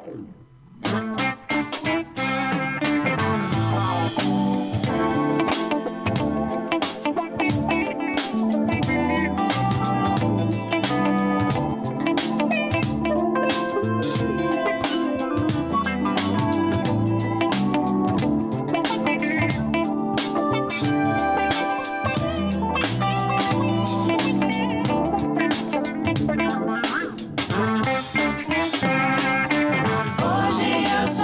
Hoje eu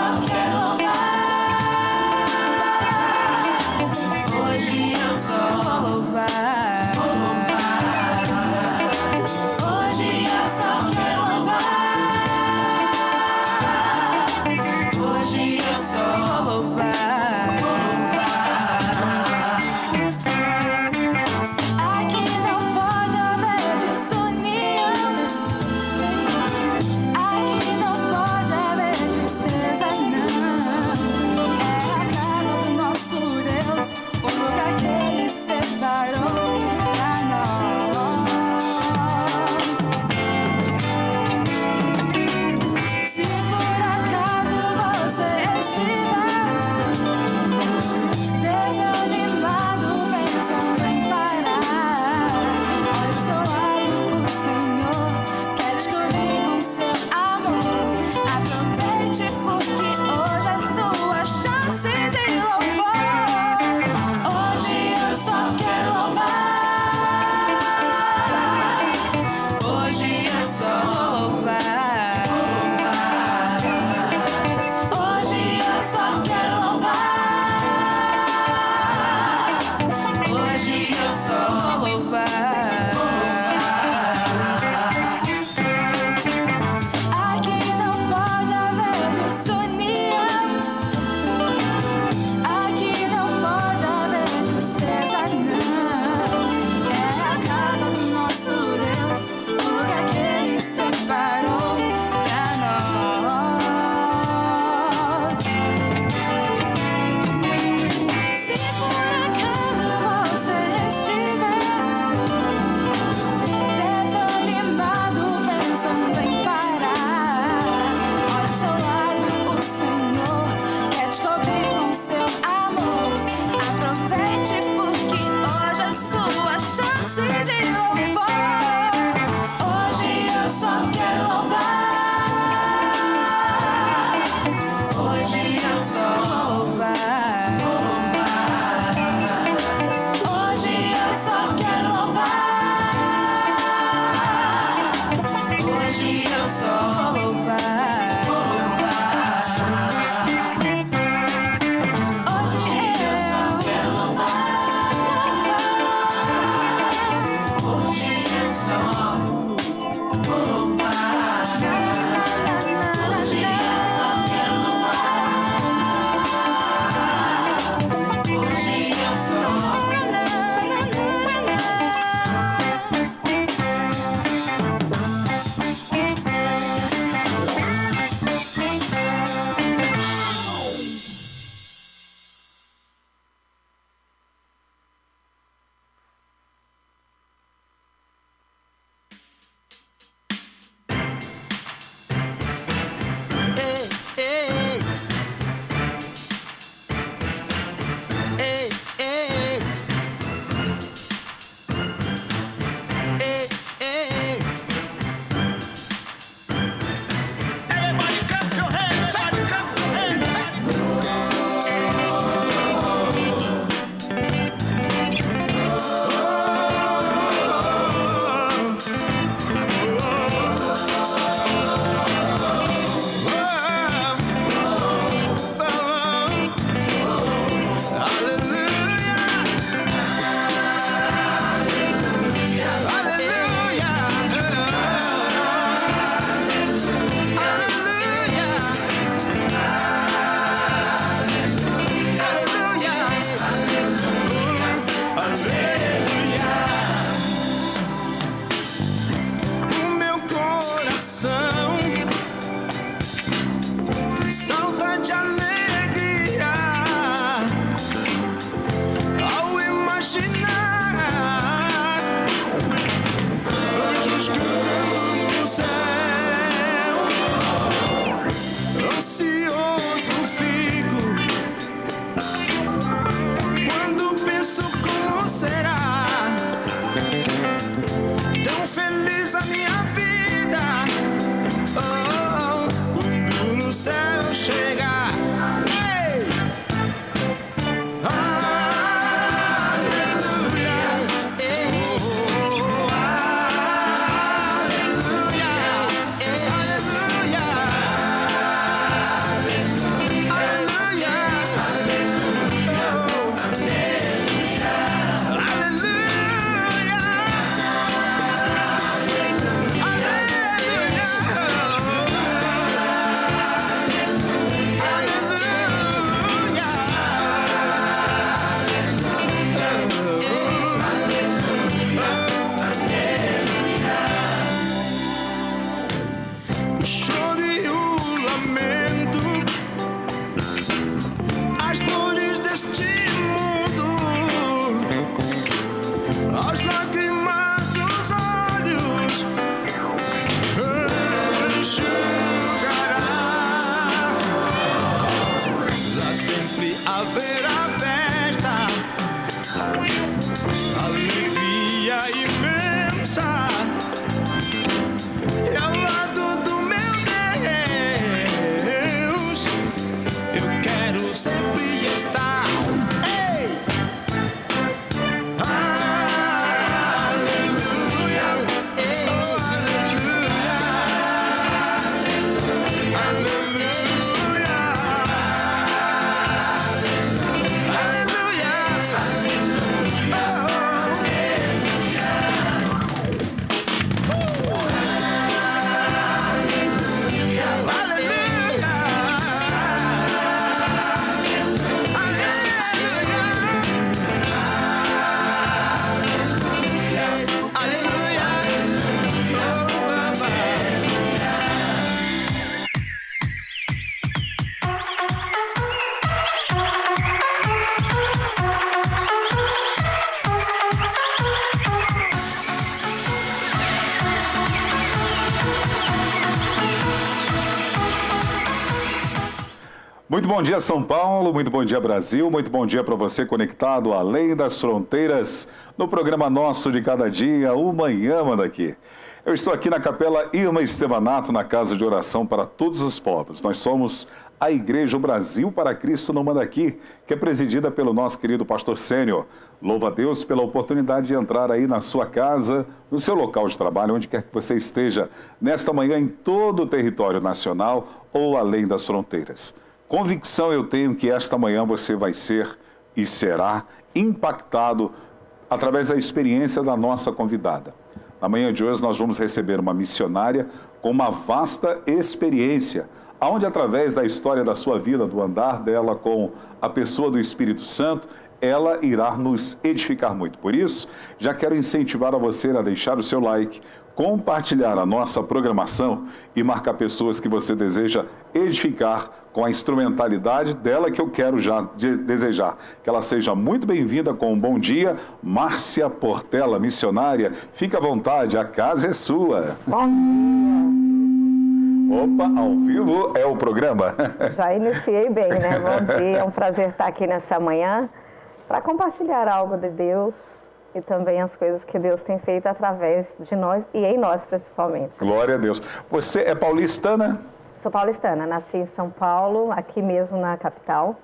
Muito bom dia, São Paulo, muito bom dia, Brasil, muito bom dia para você conectado além das fronteiras no programa nosso de cada dia, o Manhã Manda Aqui. Eu estou aqui na Capela Irmã Estevanato, na Casa de Oração para Todos os Povos. Nós somos a Igreja o Brasil para Cristo no Manda Aqui, que é presidida pelo nosso querido pastor Sênior. Louva a Deus pela oportunidade de entrar aí na sua casa, no seu local de trabalho, onde quer que você esteja, nesta manhã em todo o território nacional ou além das fronteiras. Convicção eu tenho que esta manhã você vai ser e será impactado através da experiência da nossa convidada. Na manhã de hoje nós vamos receber uma missionária com uma vasta experiência, onde através da história da sua vida, do andar dela com a pessoa do Espírito Santo, ela irá nos edificar muito. Por isso, já quero incentivar a você a deixar o seu like, compartilhar a nossa programação e marcar pessoas que você deseja edificar com a instrumentalidade dela que eu quero já desejar. Que ela seja muito bem-vinda com um bom dia. Márcia Portela, missionária, fique à vontade, a casa é sua. Bom dia. Opa, ao vivo é o programa. Já iniciei bem, né? Bom dia, é um prazer estar aqui nessa manhã para compartilhar algo de Deus e também as coisas que Deus tem feito através de nós e em nós principalmente. Glória a Deus. Você é paulistana? Sou paulistana, nasci em São Paulo, aqui mesmo na capital.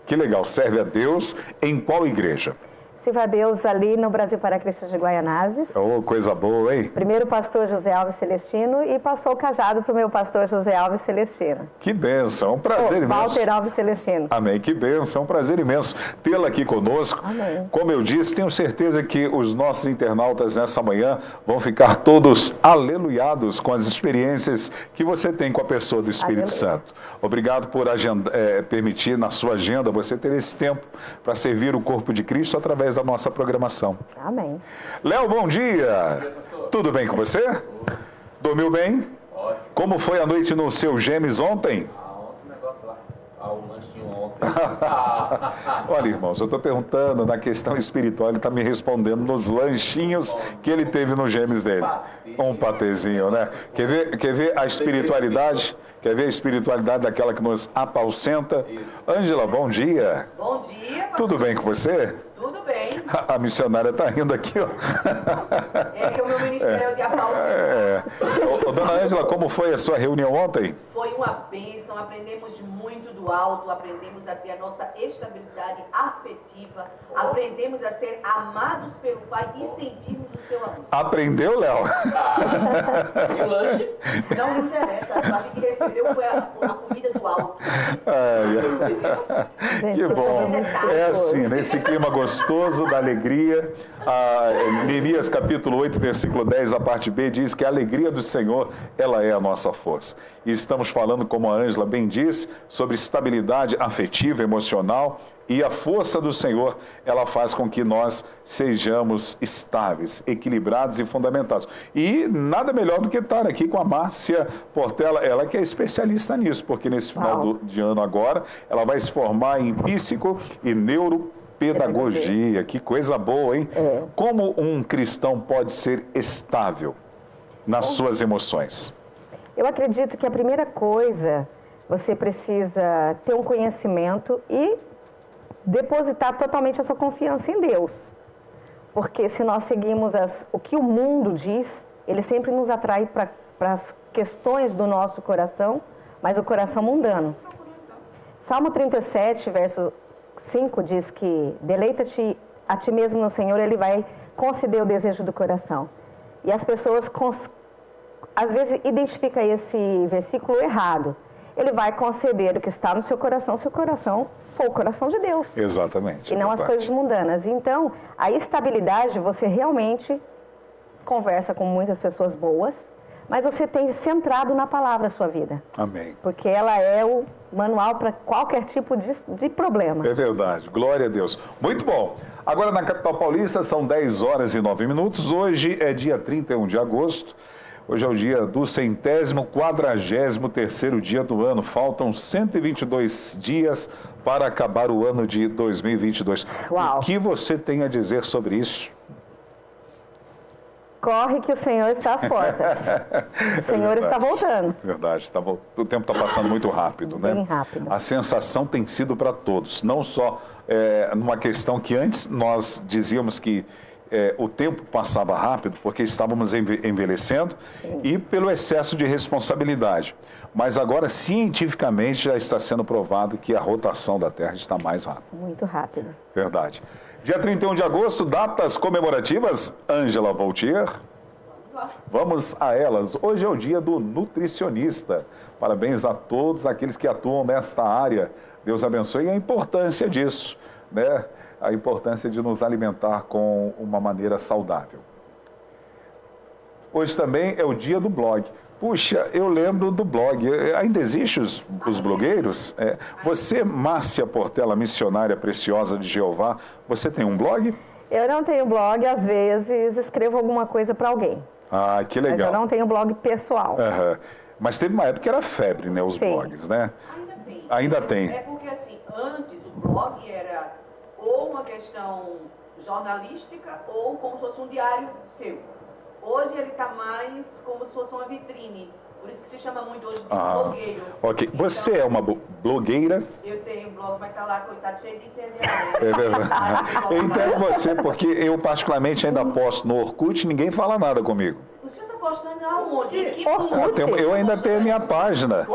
Que legal, serve a Deus em qual igreja? Sirvo a Deus ali no Brasil para Cristo de Guaianazes. Oh, coisa boa, hein? Primeiro pastor José Alves Celestino e passou o cajado para o meu pastor José Alves Celestino. Que bênção, é um prazer imenso. Walter Alves Celestino. Amém, que bênção, é um prazer imenso tê-la aqui conosco. Amém. Como eu disse, tenho certeza que os nossos internautas nessa manhã vão ficar todos aleluiados com as experiências que você tem com a pessoa do Espírito Santo. Obrigado por permitir na sua agenda você ter esse tempo para servir o corpo de Cristo através da nossa programação. Amém. Léo, bom dia. Tudo bem com você? Dormiu bem? Ótimo. Como foi a noite no seu Gêmeos ontem? Ontem o negócio lá. O lanchinho ontem. Olha, irmãos, eu estou perguntando na questão espiritual, ele está me respondendo nos lanchinhos que ele teve no Gêmeos dele. Um patezinho, né? Quer ver a espiritualidade? Quer ver a espiritualidade daquela que nos apacenta? Ângela, bom dia. Bom dia, pastor. Tudo bem com você? Tudo bem. A missionária está rindo aqui, ó. É que o meu ministério é de apausamento. Ô, dona Ângela, como foi a sua reunião ontem? Foi uma bênção, aprendemos muito do alto, aprendemos a ter a nossa estabilidade afetiva, aprendemos a ser amados pelo Pai e sentirmos o seu amor. Aprendeu, Léo? E o lanche? Não me interessa, a gente recebeu foi a comida do alto. Que bom. É assim, nesse clima gostoso da alegria. Neemias capítulo 8, versículo 10, a parte B, diz que a alegria do Senhor, ela é a nossa força. E estamos falando, como a Ângela bem disse, sobre estabilidade afetiva, emocional, e a força do Senhor, ela faz com que nós sejamos estáveis, equilibrados e fundamentados. E nada melhor do que estar aqui com a Márcia Portela, ela que é especialista nisso, porque nesse final de ano agora, ela vai se formar em psico e neuropedagogia. Que coisa boa, hein? É. Como um cristão pode ser estável nas suas emoções? Eu acredito que a primeira coisa, você precisa ter um conhecimento e depositar totalmente a sua confiança em Deus. Porque se nós seguimos o que o mundo diz, ele sempre nos atrai para as questões do nosso coração, mas o coração mundano. Salmo 37, verso 5 diz que deleita-te a ti mesmo no Senhor, Ele vai conceder o desejo do coração. E as pessoas, às vezes, identificam esse versículo errado. Ele vai conceder o que está no seu coração, se o coração for o coração de Deus. Exatamente. E não as coisas mundanas. Então, a estabilidade, você realmente conversa com muitas pessoas boas, mas você tem centrado na palavra a sua vida. Amém. Porque ela é o manual para qualquer tipo de problema. É verdade. Glória a Deus. Muito bom. Agora na capital paulista são 10 horas e 9 minutos. Hoje é dia 31 de agosto. Hoje é o dia do 143º dia do ano. Faltam 122 dias para acabar o ano de 2022. Uau. O que você tem a dizer sobre isso? Corre que o Senhor está às portas. O Senhor está voltando. Verdade, o tempo está passando muito rápido, né? Bem rápido. A sensação tem sido para todos, não só numa questão que antes nós dizíamos que o tempo passava rápido porque estávamos envelhecendo e pelo excesso de responsabilidade. Mas agora, cientificamente, já está sendo provado que a rotação da Terra está mais rápida. Muito rápido. Verdade. Dia 31 de agosto, datas comemorativas. Ângela Voltier. Vamos a elas. Hoje é o dia do nutricionista. Parabéns a todos aqueles que atuam nesta área. Deus abençoe a importância disso, né? A importância de nos alimentar com uma maneira saudável. Hoje também é o dia do blog. Puxa, eu lembro do blog. Ainda existem os blogueiros? Você, Márcia Portela, missionária preciosa de Jeová, você tem um blog? Eu não tenho blog, às vezes escrevo alguma coisa para alguém. Ah, que legal. Mas eu não tenho blog pessoal. Uhum. Mas teve uma época que era febre, né, os blogs, né? Ainda tem. Ainda tem. É porque, assim, antes o blog era ou uma questão jornalística ou como se fosse um diário seu. Hoje ele está mais como se fosse uma vitrine. Por isso que se chama muito hoje de blogueiro. Ok. Então, Você é uma blogueira? Eu tenho um blog, mas está lá, coitado, cheio de internet. É verdade. Eu entendo você, porque eu particularmente ainda posto no Orkut e ninguém fala nada comigo. O senhor está postando aonde? Em que Orkut? Eu ainda tenho a minha página. Em que o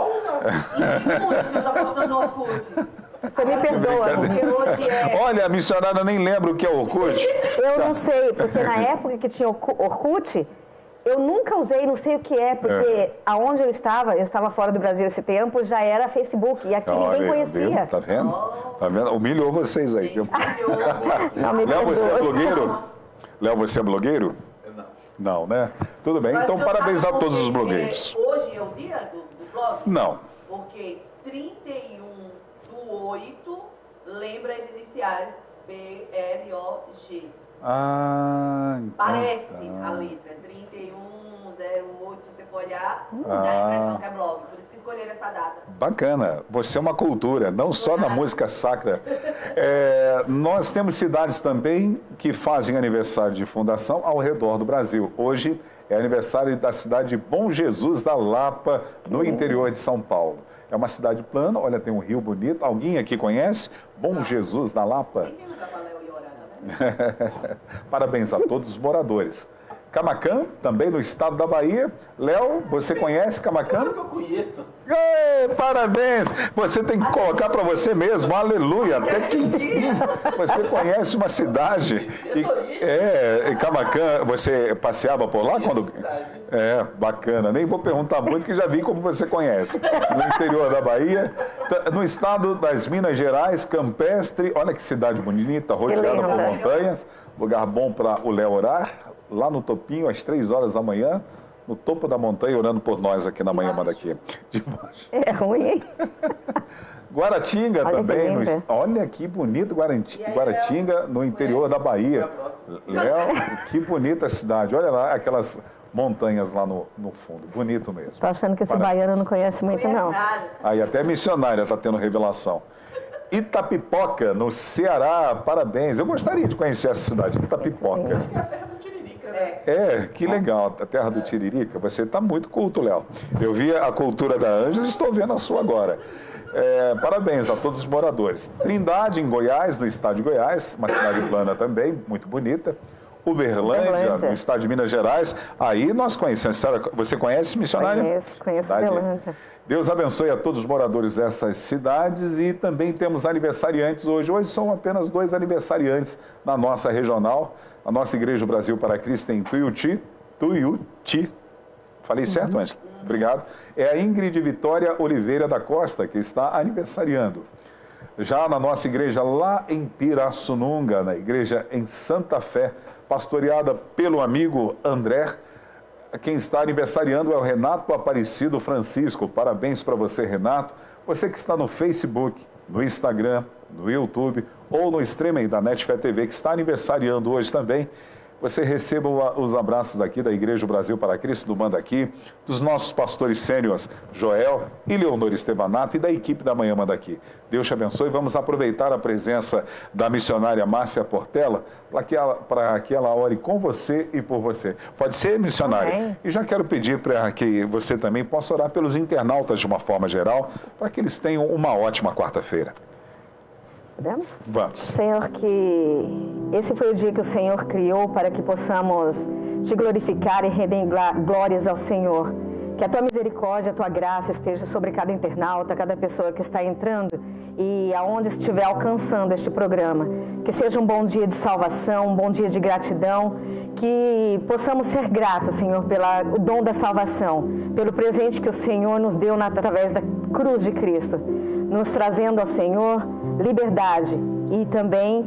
senhor está postando no Orkut? Você me perdoa. Porque hoje é... Olha, a missionária nem lembra o que é Orkut. Eu não sei, porque na época que tinha Orkut, eu nunca usei, não sei o que é, porque aonde eu estava fora do Brasil esse tempo, já era Facebook, e aqui ninguém conhecia. Viu? Tá vendo? Tá vendo? Humilhou vocês aí. Viu? Não me Léo, você é perdoa. blogueiro? Léo, você é blogueiro? Não. Não, né? Tudo bem, então Mas o senhor parabéns a sabe todos por os que blogueiros. Hoje é o dia do blog? Não. Porque 31/8 lembra as iniciais BROG. Ah, então, Parece tá. a letra 31/08, se você for olhar, dá a impressão que é blog. Por isso que escolheram essa data. Bacana, você é uma cultura, não só na música sacra. Nós temos cidades também que fazem aniversário de fundação ao redor do Brasil. Hoje é aniversário da cidade de Bom Jesus da Lapa, no interior de São Paulo. É uma cidade plana, olha, tem um rio bonito. Alguém aqui conhece? Bom Jesus da Lapa? Tem que lugar para Léo e orar, né? Parabéns a todos os moradores. Camaquã, também no estado da Bahia. Léo, você conhece Camaquã? Claro que eu conheço. Ei, parabéns! Você tem que colocar para você mesmo, aleluia, até que enfim você conhece uma cidade. E Camaquã, você passeava por lá quando... Bacana, nem vou perguntar muito, que já vi como você conhece. No interior da Bahia, no estado das Minas Gerais, Campestre, olha que cidade bonita, rodeada por montanhas, lugar bom para o Léo orar, lá no topinho, às 3 horas da manhã, no topo da montanha, orando por nós aqui na manhã daqui. É ruim, hein? Guaratinga Olha também. que Olha que bonito Guaratinga, no interior da Bahia. Léo, que bonita cidade. Olha lá aquelas montanhas lá no fundo. Bonito mesmo. Tô achando que esse Parabéns. baiano não conhece muito, Conhece não. nada. Aí até missionária está tendo revelação. Itapipoca, no Ceará. Parabéns. Eu gostaria de conhecer essa cidade, Itapipoca. É a terra do Tiririca, né? Que legal, a terra do Tiririca. Você está muito culto, Léo. Eu vi a cultura da Ângela e estou vendo a sua agora. Parabéns a todos os moradores. Trindade, em Goiás, no estado de Goiás, uma cidade plana também, muito bonita. Uberlândia, no estado de Minas Gerais. Aí nós conhecemos. Você conhece, missionária? Conheço Uberlândia. Deus abençoe a todos os moradores dessas cidades e também temos aniversariantes hoje. Hoje são apenas 2 aniversariantes na nossa regional. A nossa Igreja Brasil para Cristo em Tuiuti. Falei certo, Ângela? Obrigado. É a Ingrid Vitória Oliveira da Costa, que está aniversariando. Já na nossa igreja lá em Pirassununga, na igreja em Santa Fé, pastoreada pelo amigo André, quem está aniversariando é o Renato Aparecido Francisco. Parabéns para você, Renato. Você que está no Facebook, no Instagram, no YouTube ou no streaming da NetFé TV, que está aniversariando hoje também. você receba os abraços aqui da Igreja Brasil para Cristo do Manda Aqui, dos nossos pastores sêniores Joel e Leonor Estevanato e da equipe da Manhã Manda Aqui. Deus te abençoe. Vamos aproveitar a presença da missionária Márcia Portela para que ela ore com você e por você. Pode ser, missionária? Amém. E já quero pedir para que você também possa orar pelos internautas de uma forma geral, para que eles tenham uma ótima quarta-feira. Podemos? Vamos. Senhor, que esse foi o dia que o Senhor criou para que possamos te glorificar e render glórias ao Senhor. Que a tua misericórdia, a tua graça esteja sobre cada internauta, cada pessoa que está entrando e aonde estiver alcançando este programa. Que seja um bom dia de salvação, um bom dia de gratidão, que possamos ser gratos, Senhor, pelo dom da salvação, pelo presente que o Senhor nos deu através da cruz de Cristo, nos trazendo ao Senhor liberdade e também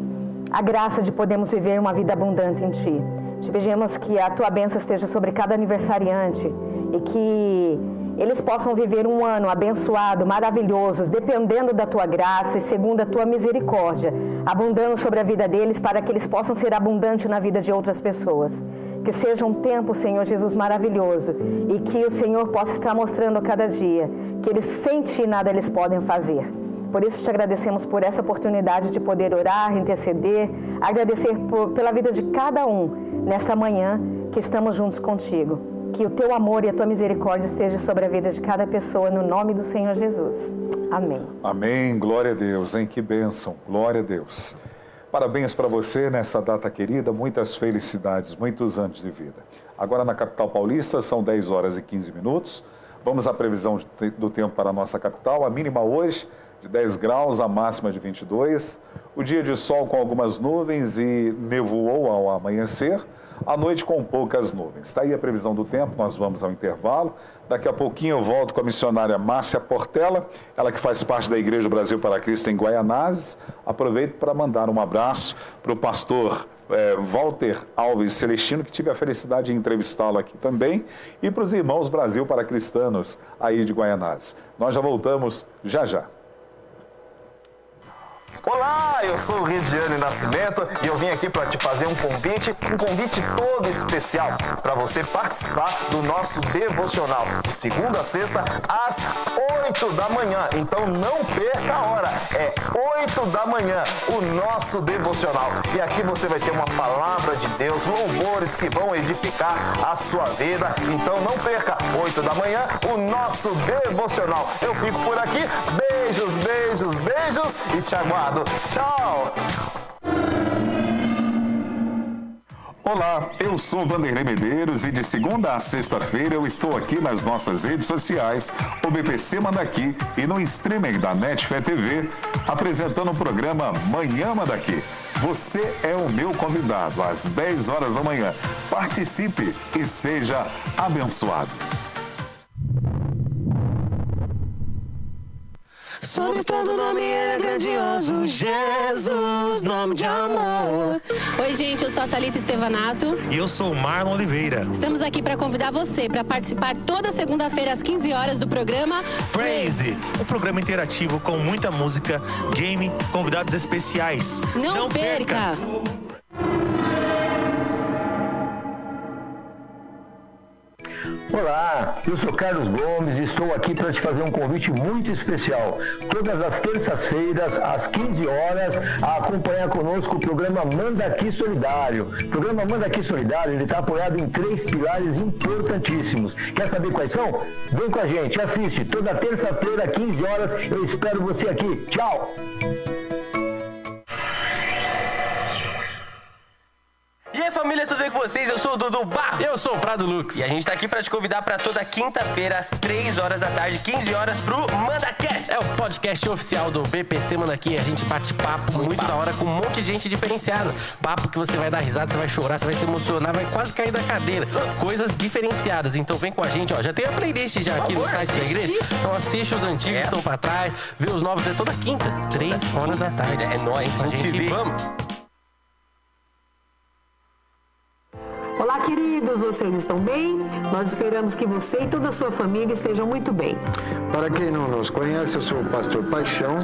a graça de podermos viver uma vida abundante em Ti. Te pedimos que a Tua bênção esteja sobre cada aniversariante e que eles possam viver um ano abençoado, maravilhoso, dependendo da Tua graça e segundo a Tua misericórdia, abundando sobre a vida deles para que eles possam ser abundantes na vida de outras pessoas. Que seja um tempo, Senhor Jesus, maravilhoso e que o Senhor possa estar mostrando a cada dia que eles sem Ti nada eles podem fazer. Por isso te agradecemos por essa oportunidade de poder orar, interceder, agradecer pela vida de cada um nesta manhã que estamos juntos contigo. Que o teu amor e a tua misericórdia esteja sobre a vida de cada pessoa, no nome do Senhor Jesus. Amém. Amém. Glória a Deus, hein? Que bênção. Glória a Deus. Parabéns para você nessa data querida, muitas felicidades, muitos anos de vida. Agora na capital paulista são 10 horas e 15 minutos. Vamos à previsão do tempo para a nossa capital. A mínima hoje de 10 graus, a máxima de 22. O dia de sol com algumas nuvens e nevoou ao amanhecer. À noite com poucas nuvens. Está aí a previsão do tempo, nós vamos ao intervalo. Daqui a pouquinho eu volto com a missionária Márcia Portela, ela que faz parte da Igreja Brasil para Cristo em Guaianazes. Aproveito para mandar um abraço para o pastor Walter Alves Celestino, que tive a felicidade de entrevistá-lo aqui também, e para os irmãos Brasil para Cristanos aí de Guaianazes. Nós já voltamos já já. Olá, eu sou o Ridiane Nascimento e eu vim aqui para te fazer um convite todo especial para você participar do nosso devocional de segunda a sexta às 8 da manhã. Então não perca a hora, é 8 da manhã o nosso devocional. E aqui você vai ter uma palavra de Deus, louvores que vão edificar a sua vida. Então não perca, 8 da manhã o nosso devocional. Eu fico por aqui, beijos, beijos, beijos e te aguardo. Tchau! Olá, eu sou Vanderlei Medeiros e de segunda a sexta-feira eu estou aqui nas nossas redes sociais, o BPC Manda Aqui e no streaming da Netfé TV, apresentando o programa Manhã Manda Aqui. Você é o meu convidado às 10 horas da manhã. Participe e seja abençoado. Sobre todo nome ele é grandioso, Jesus, nome de amor. Oi, gente, eu sou a Thalita Estevanato. E eu sou o Marlon Oliveira. Estamos aqui para convidar você para participar toda segunda-feira às 15 horas do programa Praise, um programa interativo com muita música, game, convidados especiais. Não perca! Olá, eu sou Carlos Gomes e estou aqui para te fazer um convite muito especial. Todas as terças-feiras, às 15 horas, a acompanhar conosco o programa Manda Aqui Solidário. O programa Manda Aqui Solidário, ele está apoiado em 3 pilares importantíssimos. Quer saber quais são? Vem com a gente, assiste. Toda terça-feira, 15 horas, eu espero você aqui. Tchau! E aí, família, tudo bem com vocês? Eu sou o Dudu Barro. Eu sou o Prado Lux. E a gente tá aqui pra te convidar pra toda quinta-feira, às 3 horas da tarde, 15 horas, pro MandaCast. É o podcast oficial do BPC Manda Aqui. A gente bate papo muito da hora com um monte de gente diferenciada. Papo que você vai dar risada, você vai chorar, você vai se emocionar, vai quase cair da cadeira. Coisas diferenciadas. Então vem com a gente, ó. Já tem a playlist já aqui no site da igreja. Então assiste os antigos que estão pra trás, vê os novos. É toda quinta, 3 horas da tarde. É nóis, a gente vamos. Olá, Olá, queridos, vocês estão bem? Nós esperamos que você e toda a sua família estejam muito bem. Para quem não nos conhece, eu sou o pastor Paixão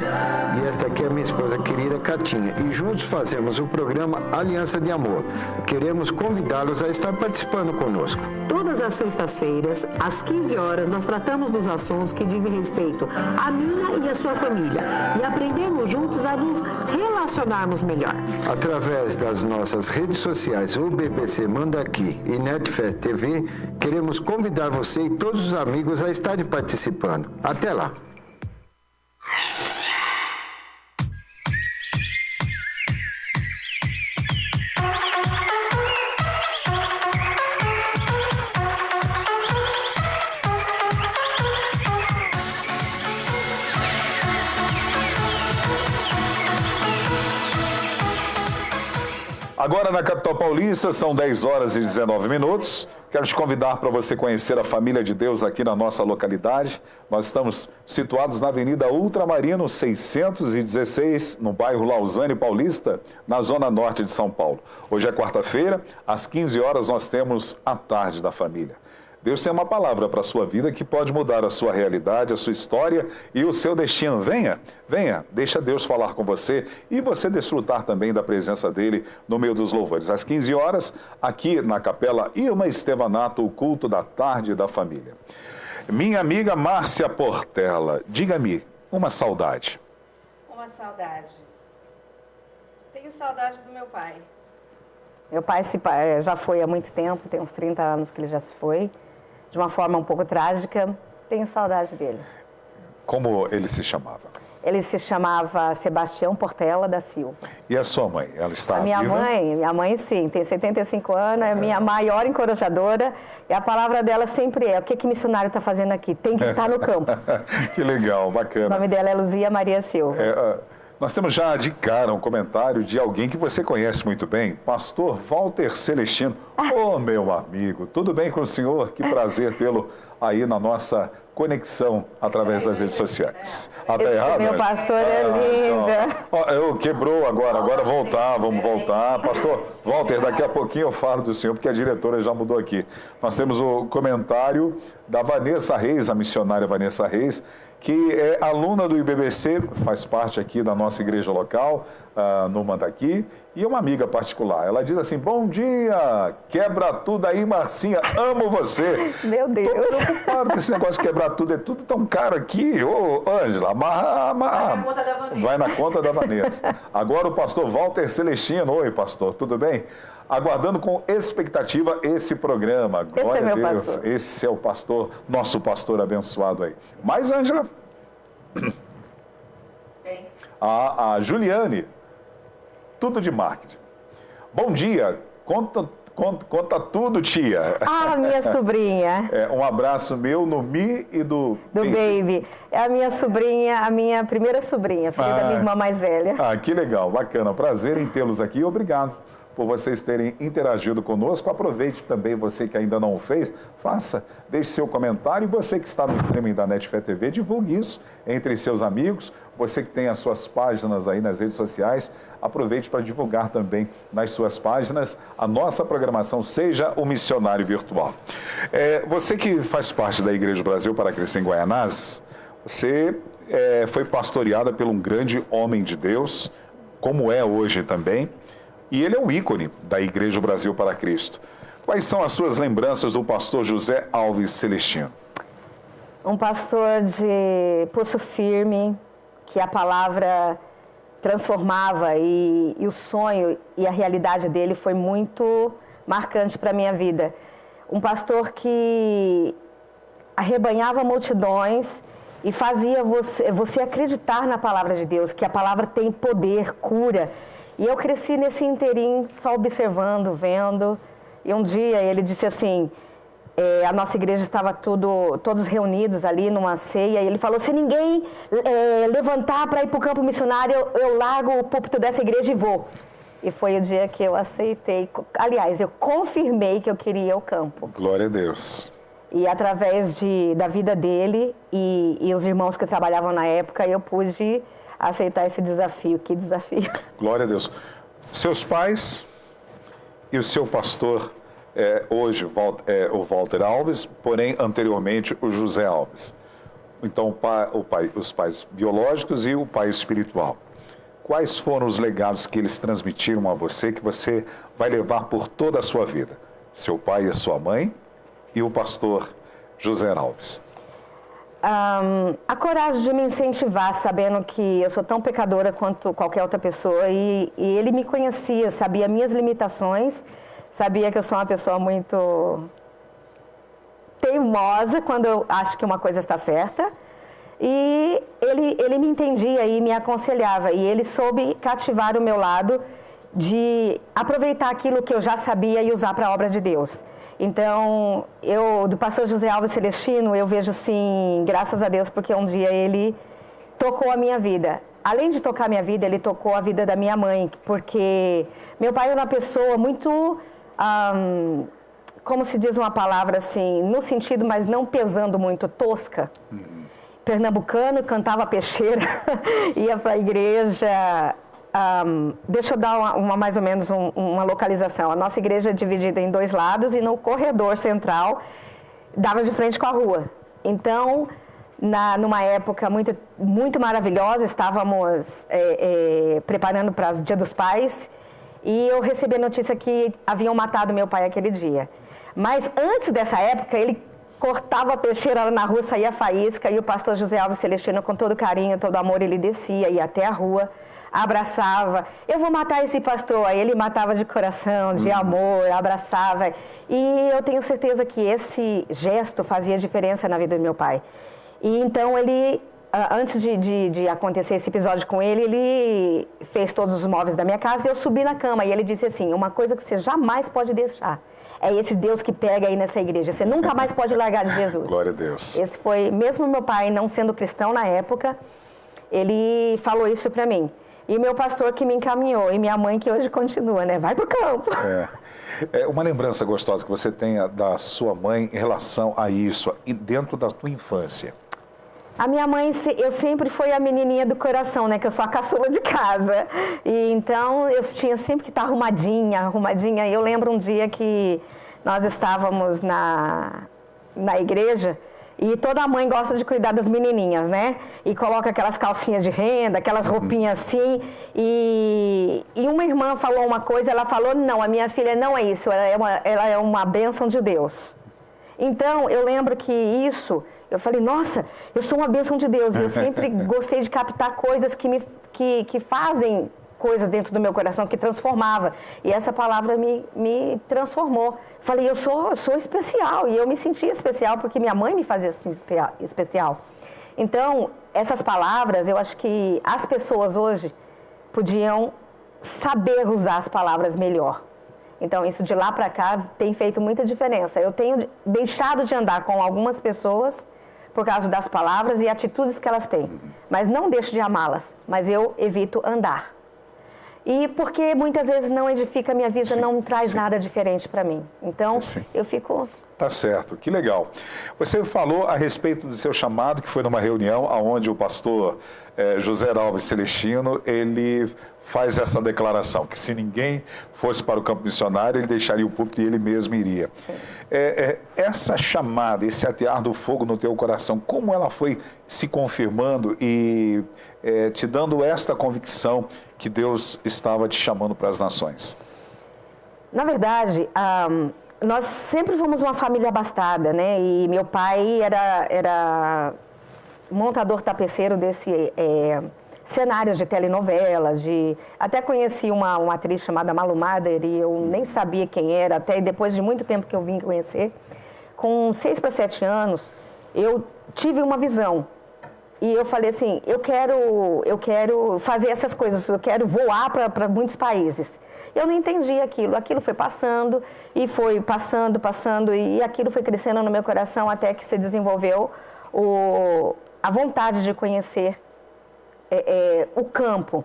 e esta aqui é a minha esposa querida Catinha. E juntos fazemos o programa Aliança de Amor. Queremos convidá-los a estar participando conosco. Todas as sextas-feiras, às 15 horas, nós tratamos dos assuntos que dizem respeito à minha e à sua família e aprendemos juntos a nos relacionarmos melhor. Através das nossas redes sociais, o BPC Manda Aqui e Netfé TV, queremos convidar você e todos os amigos a estarem participando. Até lá! Agora na capital paulista, são 10 horas e 19 minutos. Quero te convidar para você conhecer a Família de Deus aqui na nossa localidade. Nós estamos situados na Avenida Ultramarino 616, no bairro Lausanne Paulista, na zona norte de São Paulo. Hoje é quarta-feira, às 15 horas nós temos a Tarde da Família. Deus tem uma palavra para a sua vida que pode mudar a sua realidade, a sua história e o seu destino. Venha, venha, deixa Deus falar com você e você desfrutar também da presença dele no meio dos louvores. Às 15 horas, aqui na Capela Irma Estevanato, o culto da Tarde da Família. Minha amiga Márcia Portela, diga-me, uma saudade. Uma saudade. Tenho saudade do meu pai. Meu pai já foi há muito tempo, tem uns 30 anos que ele já se foi. De uma forma um pouco trágica, tenho saudade dele. Como ele se chamava? Ele se chamava Sebastião Portela da Silva. E a sua mãe? Ela está a minha viva? Minha mãe sim, tem 75 anos, é minha maior encorajadora. E a palavra dela sempre é, o que missionário está fazendo aqui? Tem que estar no campo. Que legal, bacana. O nome dela é Luzia Maria Silva. Nós temos já de cara um comentário de alguém que você conhece muito bem, pastor Walter Celestino. Ô, meu amigo, tudo bem com o senhor? Que prazer tê-lo aí na nossa conexão através das redes sociais. Até errado? Meu pastor é lindo. Quebrou agora vamos voltar. Pastor Walter, daqui a pouquinho eu falo do senhor, porque a diretora já mudou aqui. Nós temos o comentário da Vanessa Reis, a missionária Vanessa Reis, que é aluna do IBBC, faz parte aqui da nossa igreja local, no Mandaqui, e é uma amiga particular. Ela diz assim, bom dia, quebra tudo aí, Marcinha, amo você. Meu Deus. Tô preocupado com esse negócio de quebrar tudo, é tudo tão caro aqui. Ô, Ângela, vai na conta da Vanessa. Agora o pastor Walter Celestino. Oi, pastor, tudo bem? Aguardando com expectativa esse programa. Glória a Deus. Pastor. Esse é o pastor, nosso pastor abençoado aí. Mais, Ângela? Tem. A Juliane. Tudo de marketing. Bom dia. Conta tudo, tia. Minha sobrinha. Um abraço meu no Mi e do Baby. É a minha sobrinha, a minha primeira sobrinha, filha da minha irmã mais velha. Que legal, bacana. Prazer em tê-los aqui. Obrigado por vocês terem interagido conosco. Aproveite também, você que ainda não o fez, faça, deixe seu comentário. E você que está no streaming da Netfé TV, divulgue isso entre seus amigos. Você que tem as suas páginas aí nas redes sociais, aproveite para divulgar também nas suas páginas a nossa programação, seja o missionário virtual. Você que faz parte da Igreja do Brasil para Crescer em Guaianazes, você foi pastoreada por um grande homem de Deus, como é hoje também, e ele é o ícone da Igreja do Brasil para Cristo. Quais são as suas lembranças do pastor José Alves Celestino? Um pastor de pulso firme, que a palavra transformava e o sonho e a realidade dele foi muito marcante para a minha vida. Um pastor que arrebanhava multidões e fazia você acreditar na palavra de Deus, que a palavra tem poder, cura. E eu cresci nesse inteirinho, só observando, vendo. E um dia ele disse assim, a nossa igreja estava todos reunidos ali numa ceia, e ele falou, se ninguém levantar para ir para o campo missionário, eu largo o púlpito dessa igreja e vou. E foi o dia que eu aceitei, aliás, eu confirmei que eu queria o campo. Glória a Deus. E através da vida dele e os irmãos que trabalhavam na época, eu pude aceitar esse desafio. Que desafio. Glória a Deus. Seus pais e o seu pastor hoje o Walter Alves, porém anteriormente o José Alves. Então os pais biológicos e o pai espiritual. Quais foram os legados que eles transmitiram a você que você vai levar por toda a sua vida? Seu pai e a sua mãe e o pastor José Alves. A coragem de me incentivar, sabendo que eu sou tão pecadora quanto qualquer outra pessoa, e ele me conhecia, sabia minhas limitações, sabia que eu sou uma pessoa muito teimosa quando eu acho que uma coisa está certa, e ele me entendia e me aconselhava, e ele soube cativar o meu lado de aproveitar aquilo que eu já sabia e usar para a obra de Deus. Então, do pastor José Alves Celestino, eu vejo assim, graças a Deus, porque um dia ele tocou a minha vida. Além de tocar a minha vida, ele tocou a vida da minha mãe, porque meu pai era uma pessoa muito, como se diz uma palavra assim, no sentido, mas não pesando muito, tosca. Pernambucano, cantava peixeira, ia para a igreja. Deixa eu dar mais ou menos uma localização. A nossa igreja é dividida em 2 lados e no corredor central dava de frente com a rua. Então, numa época muito, muito maravilhosa, estávamos preparando para o Dia dos Pais e eu recebi a notícia que haviam matado meu pai aquele dia. Mas antes dessa época, ele cortava a peixeira na rua, saía faísca, e o pastor José Alves Celestino, com todo carinho, todo amor, ele descia, ia até a rua, abraçava, eu vou matar esse pastor, aí ele matava de coração, de amor, abraçava, e eu tenho certeza que esse gesto fazia diferença na vida do meu pai. E então ele, antes de acontecer esse episódio com ele fez todos os móveis da minha casa e eu subi na cama, e ele disse assim, uma coisa que você jamais pode deixar, é esse Deus que pega aí nessa igreja, você nunca mais pode largar de Jesus. Glória a Deus. Esse foi, mesmo meu pai não sendo cristão na época, ele falou isso para mim. E meu pastor que me encaminhou, e minha mãe que hoje continua, né? Vai pro campo. É uma lembrança gostosa que você tenha da sua mãe em relação a isso, e dentro da tua infância. A minha mãe, eu sempre fui a menininha do coração, né? Que eu sou a caçula de casa. E então, eu tinha sempre que estar arrumadinha. E eu lembro um dia que nós estávamos na igreja, e toda mãe gosta de cuidar das menininhas, né? E coloca aquelas calcinhas de renda, aquelas roupinhas assim. E uma irmã falou uma coisa, ela falou, não, a minha filha não é isso, ela é uma bênção de Deus. Então, eu lembro que isso, eu falei, nossa, eu sou uma bênção de Deus. E eu sempre gostei de captar coisas que fazem coisas dentro do meu coração, que transformava. E essa palavra me transformou. Falei, eu sou especial. E eu me sentia especial porque minha mãe me fazia assim, especial. Então, essas palavras, eu acho que as pessoas hoje podiam saber usar as palavras melhor. Então, isso de lá para cá tem feito muita diferença. Eu tenho deixado de andar com algumas pessoas por causa das palavras e atitudes que elas têm. Mas não deixo de amá-las, mas eu evito andar. E porque muitas vezes não edifica a minha vida, não traz nada diferente para mim. Então, eu fico... Tá certo, que legal. Você falou a respeito do seu chamado, que foi numa reunião onde o pastor José Alves Celestino, ele faz essa declaração, que se ninguém fosse para o campo missionário, ele deixaria o púlpito e ele mesmo iria. Essa chamada, esse atear do fogo no teu coração, como ela foi se confirmando e te dando esta convicção que Deus estava te chamando para as nações? Na verdade, nós sempre fomos uma família abastada, né? E meu pai era montador tapeceiro desse cenários de telenovelas, até conheci uma atriz chamada Malu Mader e eu nem sabia quem era, até depois de muito tempo que eu vim conhecer. Com 6 para 7 anos, eu tive uma visão. E eu falei assim, eu quero fazer essas coisas, eu quero voar para muitos países. Eu não entendi aquilo foi passando, e foi passando, e aquilo foi crescendo no meu coração até que se desenvolveu a vontade de conhecer o campo.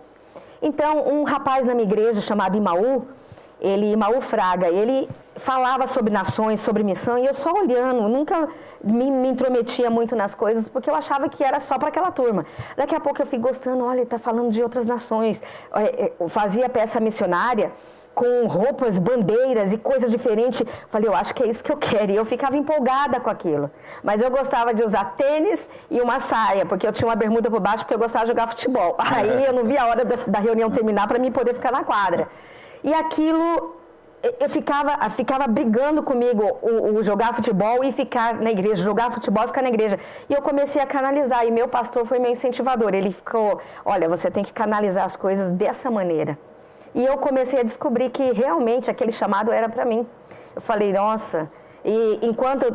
Então, um rapaz na minha igreja chamado Imaú Fraga, ele falava sobre nações, sobre missão, e eu só olhando, nunca me intrometia muito nas coisas, porque eu achava que era só para aquela turma. Daqui a pouco eu fui gostando, olha, ele está falando de outras nações. Eu fazia peça missionária, com roupas, bandeiras e coisas diferentes. Falei, eu acho que é isso que eu quero. E eu ficava empolgada com aquilo. Mas eu gostava de usar tênis e uma saia, porque eu tinha uma bermuda por baixo, porque eu gostava de jogar futebol. Aí eu não via a hora da reunião terminar para mim poder ficar na quadra. E aquilo, eu ficava brigando comigo, o jogar futebol e ficar na igreja, jogar futebol e ficar na igreja. E eu comecei a canalizar, e meu pastor foi meu incentivador. Ele ficou, olha, você tem que canalizar as coisas dessa maneira. E eu comecei a descobrir que realmente aquele chamado era para mim. Eu falei, nossa... E enquanto,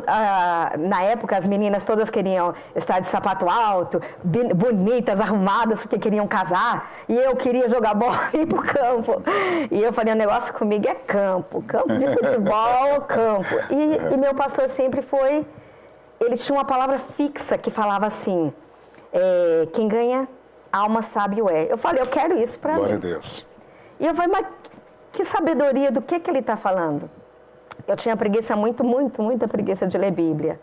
na época, as meninas todas queriam estar de sapato alto, bonitas, arrumadas, porque queriam casar, e eu queria jogar bola e ir pro campo. E eu falei, o negócio comigo é campo de futebol, campo. E meu pastor sempre foi, ele tinha uma palavra fixa que falava assim, quem ganha, alma sábio é. Eu falei, eu quero isso para mim. Glória a Deus. E eu falei, mas que sabedoria, do que ele está falando? Eu tinha preguiça, muita preguiça de ler Bíblia.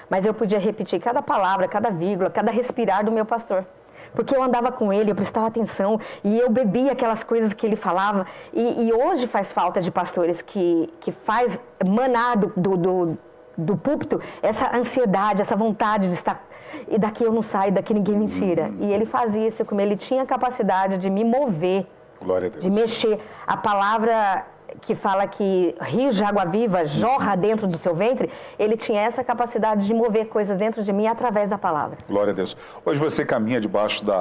Mas eu podia repetir cada palavra, cada vírgula, cada respirar do meu pastor. Porque eu andava com ele, eu prestava atenção e eu bebia aquelas coisas que ele falava. E hoje faz falta de pastores que faz manar do púlpito essa ansiedade, essa vontade de estar... E daqui eu não saio, daqui ninguém me tira. E ele fazia isso comigo, ele tinha a capacidade de me mover. Glória a Deus. De mexer. A palavra... que fala que rios de água viva jorra dentro do seu ventre, ele tinha essa capacidade de mover coisas dentro de mim através da palavra. Glória a Deus. Hoje você caminha debaixo do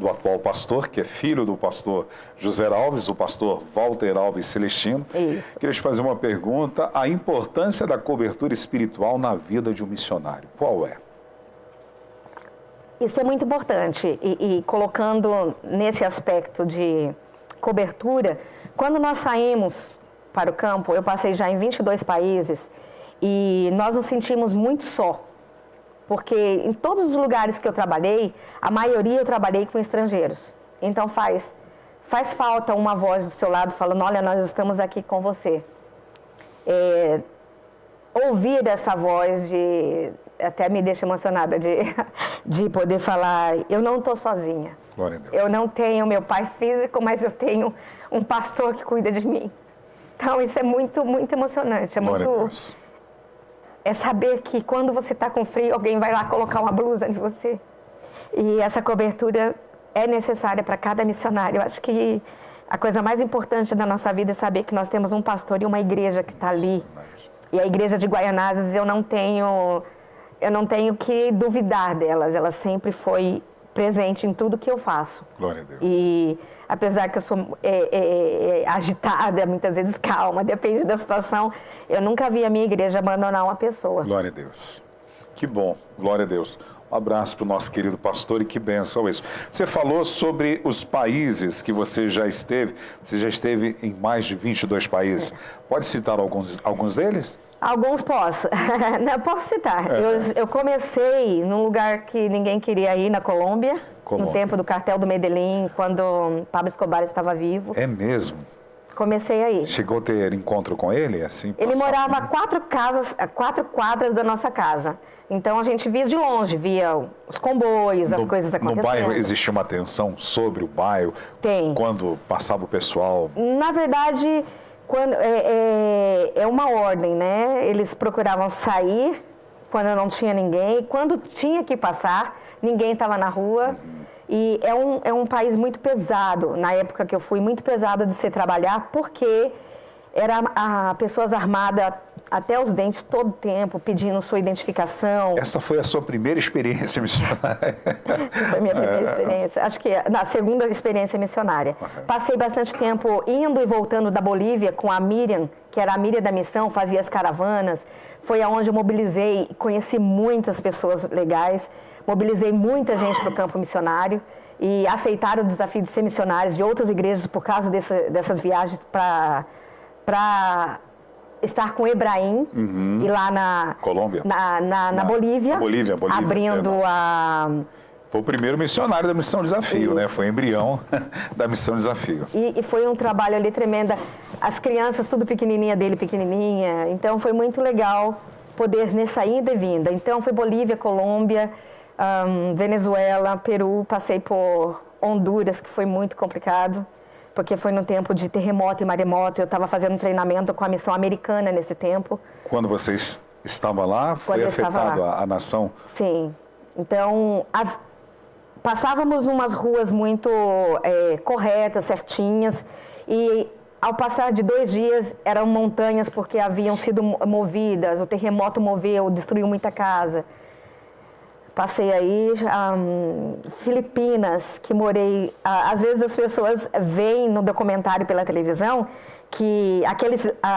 atual pastor, que é filho do pastor José Alves, o pastor Walter Alves Celestino. Isso. Queria te fazer uma pergunta, a importância da cobertura espiritual na vida de um missionário, qual é? Isso é muito importante e colocando nesse aspecto de cobertura, quando nós saímos para o campo, eu passei já em 22 países e nós nos sentimos muito só, porque em todos os lugares que eu trabalhei, a maioria eu trabalhei com estrangeiros. Então faz falta uma voz do seu lado falando, olha, nós estamos aqui com você. Ouvir essa voz até me deixa emocionada de poder falar, eu não estou sozinha. Glória a Deus. Eu não tenho meu pai físico, mas eu tenho um pastor que cuida de mim. Então, isso é muito emocionante. É saber que quando você está com frio, alguém vai lá colocar uma blusa em você. E essa cobertura é necessária para cada missionário. Eu acho que a coisa mais importante da nossa vida é saber que nós temos um pastor e uma igreja que está ali. E a igreja de Guaianazes, eu não tenho que duvidar delas. Ela sempre foi presente em tudo que eu faço. Glória a Deus. E apesar que eu sou agitada, muitas vezes calma, depende da situação, eu nunca vi a minha igreja abandonar uma pessoa. Glória a Deus. Que bom, glória a Deus. Um abraço para o nosso querido pastor e que bênção isso. Você falou sobre os países que você já esteve em mais de 22 países. Pode citar alguns deles? Alguns posso. Não, posso citar. Eu comecei num lugar que ninguém queria ir, na Colômbia, no tempo do cartel do Medellín, quando Pablo Escobar estava vivo. É mesmo? Comecei aí. Chegou a ter encontro com ele? Assim, ele morava a 4 quadras da nossa casa. Então a gente via de longe, via os comboios, as coisas acontecendo. No bairro existia uma atenção sobre o bairro? Tem. Quando passava o pessoal? Na verdade... é uma ordem, né? Eles procuravam sair quando não tinha ninguém. E quando tinha que passar, ninguém estava na rua. E é um país muito pesado. Na época que eu fui, muito pesado de se trabalhar, porque era pessoas armadas até os dentes todo o tempo, pedindo sua identificação. Essa foi a sua primeira experiência missionária? Foi a minha primeira experiência. Acho que na segunda experiência missionária. Passei bastante tempo indo e voltando da Bolívia com a Miriam, que era a Miriam da missão, fazia as caravanas. Foi aonde eu mobilizei, conheci muitas pessoas legais, mobilizei muita gente para o campo missionário e aceitaram o desafio de ser missionários de outras igrejas por causa dessas viagens para estar com Ebrahim e lá na Colômbia, na Bolívia, abrindo Foi o primeiro missionário da Missão Desafio, né? Foi embrião da Missão Desafio. E foi um trabalho ali tremendo. As crianças tudo pequenininha dele, pequenininha. Então foi muito legal poder nessa ida e vinda. Então foi Bolívia, Colômbia, Venezuela, Peru, passei por Honduras, que foi muito complicado. porque foi no tempo de terremoto e maremoto. Eu estava fazendo um treinamento com a missão americana nesse tempo. Quando vocês estavam lá, foi afetado a nação? Sim. Então, passávamos numas ruas muito corretas, certinhas, e ao passar de 2 dias eram montanhas porque haviam sido movidas, o terremoto moveu, destruiu muita casa. Passei aí, Filipinas, que morei. Às vezes as pessoas veem no documentário pela televisão que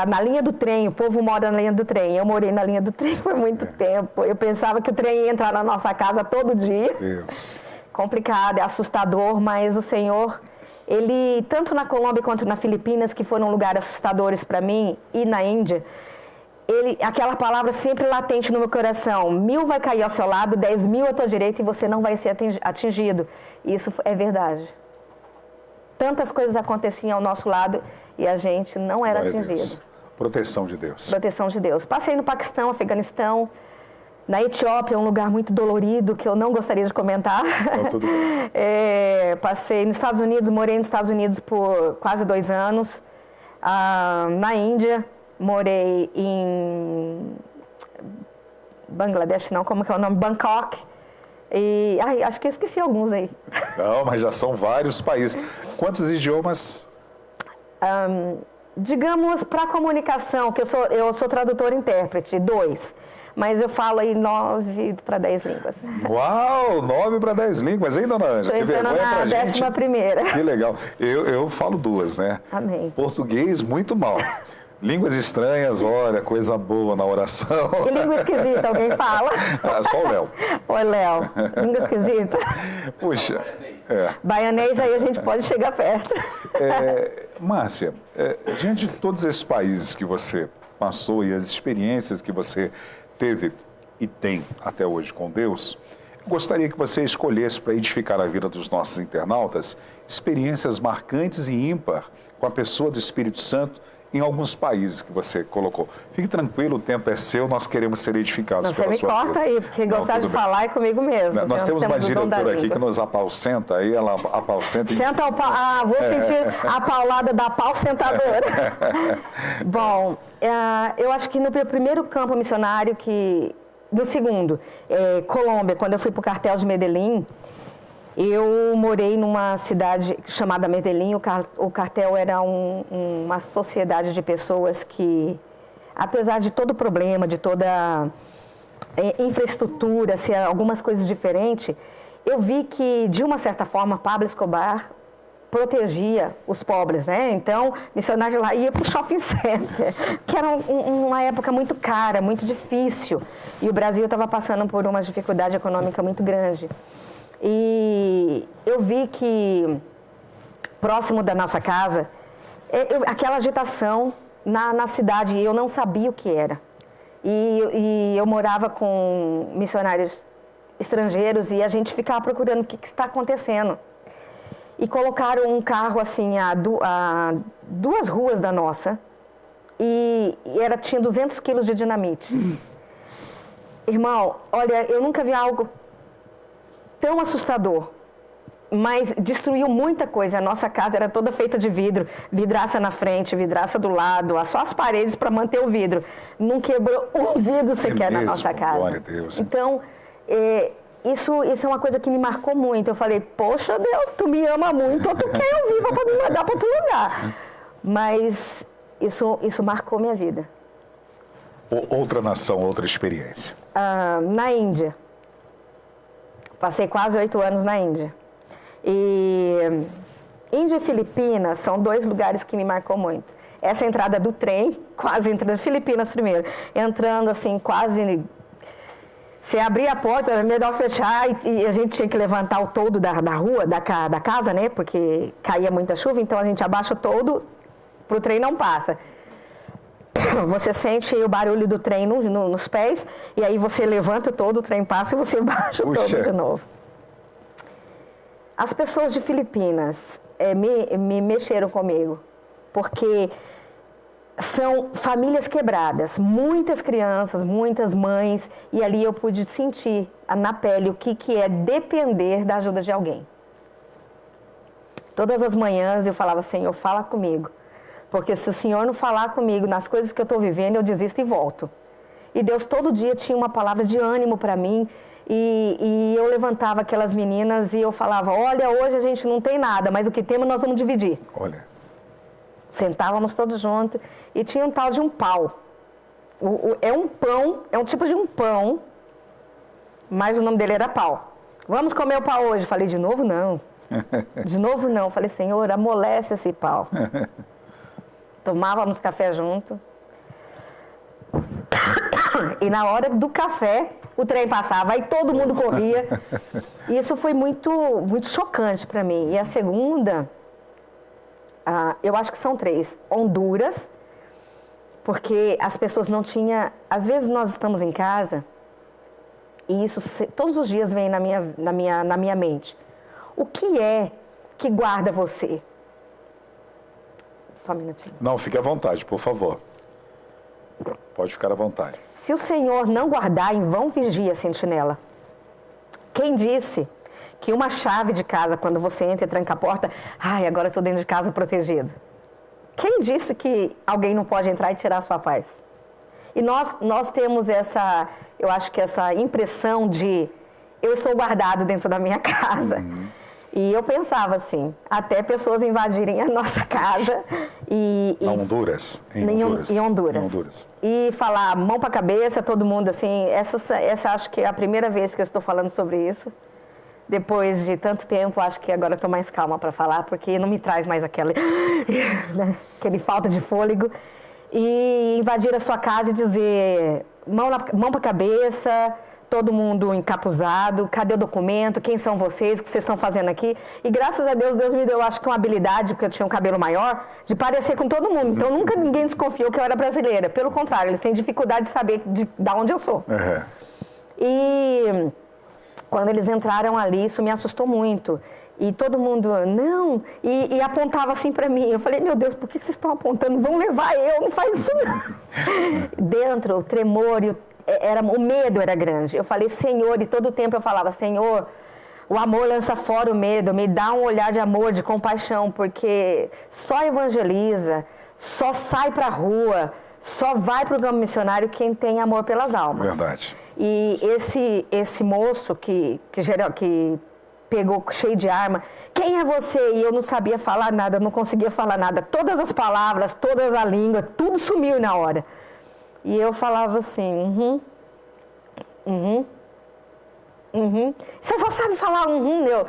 na linha do trem, o povo mora na linha do trem. Eu morei na linha do trem por muito tempo. Eu pensava que o trem ia entrar na nossa casa todo dia. Deus. Complicado, é assustador, mas o Senhor, Ele, tanto na Colômbia quanto na Filipinas, que foram lugares assustadores para mim, e na Índia, aquela palavra sempre latente no meu coração: 1000 vai cair ao seu lado, 10.000 à tua direita e você não vai ser atingido. Isso é verdade. Tantas coisas aconteciam ao nosso lado e a gente não era atingido. Proteção de Deus. Proteção de Deus. Passei no Paquistão, Afeganistão, na Etiópia, um lugar muito dolorido que eu não gostaria de comentar. Tudo bem. Passei nos Estados Unidos, morei nos Estados Unidos por quase 2 anos. Na Índia, morei em Bangladesh, não, como que é o nome? Bangkok. E acho que eu esqueci alguns aí. Não, mas já são vários países. Quantos idiomas? Digamos, para comunicação, que eu sou tradutor e intérprete, 2. Mas eu falo aí 9 para 10 línguas. Uau, 9 para 10 línguas, hein, dona Ângela? Estou entrando na 11ª. Que legal. Eu falo 2, né? Amém. Português, muito mal. Línguas estranhas, olha, coisa boa na oração. E língua esquisita, alguém fala? Só o Léo. Oi, Léo. Língua esquisita? Puxa. Baianês, aí a gente pode chegar perto. Márcia, diante de todos esses países que você passou e as experiências que você teve e tem até hoje com Deus, eu gostaria que você escolhesse para edificar a vida dos nossos internautas experiências marcantes e ímpar com a pessoa do Espírito Santo em alguns países que você colocou. Fique tranquilo, o tempo é seu, nós queremos ser edificados pela sua vida. Você me corta aí, porque gostar de falar é comigo mesmo. Nós temos uma diretora aqui que nos apaucenta, aí ela apaucenta... Vou sentir a paulada da pausentadora. Bom, eu acho que no primeiro campo missionário, no segundo, Colômbia, quando eu fui para o cartel de Medellín, eu morei numa cidade chamada Medellín. O cartel era uma sociedade de pessoas que, apesar de todo o problema, de toda a infraestrutura, ser algumas coisas diferentes, eu vi que, de uma certa forma, Pablo Escobar protegia os pobres, né? Então, missionário lá ia para o shopping center, que era uma época muito cara, muito difícil. E o Brasil estava passando por uma dificuldade econômica muito grande. E eu vi que, próximo da nossa casa, aquela agitação na cidade, eu não sabia o que era. E eu morava com missionários estrangeiros e a gente ficava procurando o que está acontecendo. E colocaram um carro assim a 2 ruas da nossa e tinha 200 quilos de dinamite. Irmão, olha, eu nunca vi algo tão assustador, mas destruiu muita coisa. A nossa casa era toda feita de vidro, vidraça na frente, vidraça do lado, só as paredes para manter o vidro. Não quebrou um vidro sequer na nossa casa. Glória a Deus. Então, isso é uma coisa que me marcou muito. Eu falei, poxa Deus, tu me ama muito, ou tu quer eu viva para me mandar para outro lugar. Mas isso marcou minha vida. Outra nação, outra experiência. Na Índia. Passei quase 8 anos na Índia. E Índia e Filipinas são 2 lugares que me marcou muito. Essa entrada do trem, quase entrando, Filipinas primeiro, entrando assim, quase... Se abrir a porta, era melhor fechar e a gente tinha que levantar o toldo da rua, da casa, né? Porque caía muita chuva, então a gente abaixa o toldo para o trem não passa. Você sente o barulho do trem nos pés, e aí você levanta todo, o trem passa e você baixa o todo de novo. As pessoas de Filipinas me mexeram comigo, porque são famílias quebradas, muitas crianças, muitas mães, e ali eu pude sentir na pele o que é depender da ajuda de alguém. Todas as manhãs eu falava, Senhor, fala comigo. Porque se o Senhor não falar comigo nas coisas que eu estou vivendo, eu desisto e volto. E Deus todo dia tinha uma palavra de ânimo para mim. E eu levantava aquelas meninas e eu falava, olha, hoje a gente não tem nada, mas o que temos nós vamos dividir. Olha. Sentávamos todos juntos e tinha um tal de um pau. É um pão, é um tipo de um pão, mas o nome dele era pau. Vamos comer o pau hoje. Falei, de novo não. De novo não. Falei, Senhor, amolece esse pau. Tomávamos café junto. E na hora do café, o trem passava, aí todo mundo corria. E isso foi muito, muito chocante para mim. E a segunda, eu acho que são 3. Honduras, porque as pessoas não tinham... Às vezes nós estamos em casa, e isso todos os dias vem na minha mente. O que é que guarda você? Só um minutinho. Não, fique à vontade, por favor. Pode ficar à vontade. Se o Senhor não guardar, em vão vigia a sentinela. Quem disse que uma chave de casa, quando você entra e tranca a porta, ai, agora eu estou dentro de casa protegido? Quem disse que alguém não pode entrar e tirar a sua paz? E nós temos essa, eu acho que essa impressão de eu estou guardado dentro da minha casa. E eu pensava assim, até pessoas invadirem a nossa casa Na Honduras. Em Honduras. E falar mão para a cabeça, todo mundo assim, essa acho que é a primeira vez que eu estou falando sobre isso. Depois de tanto tempo, acho que agora estou mais calma para falar, porque não me traz mais aquele falta de fôlego. E invadir a sua casa e dizer mão para a cabeça, todo mundo encapuzado, cadê o documento, quem são vocês, o que vocês estão fazendo aqui? E graças a Deus, Deus me deu, acho que uma habilidade, porque eu tinha um cabelo maior, de parecer com todo mundo. Então nunca ninguém desconfiou que eu era brasileira. Pelo contrário, eles têm dificuldade de saber de onde eu sou. E quando eles entraram ali, isso me assustou muito. E todo mundo, não, e apontava assim para mim. Eu falei, meu Deus, por que vocês estão apontando? Vão levar eu, não faz isso não. Dentro, o tremor e o medo era grande. Eu falei, Senhor, e todo o tempo eu falava, Senhor, o amor lança fora o medo, me dá um olhar de amor, de compaixão, porque só evangeliza, só sai para a rua, só vai para o campo missionário quem tem amor pelas almas. Verdade. E esse moço que pegou cheio de arma, quem é você? E eu não sabia falar nada, não conseguia falar nada. Todas as palavras, todas a língua, tudo sumiu na hora. E eu falava assim, Você só sabe falar meu.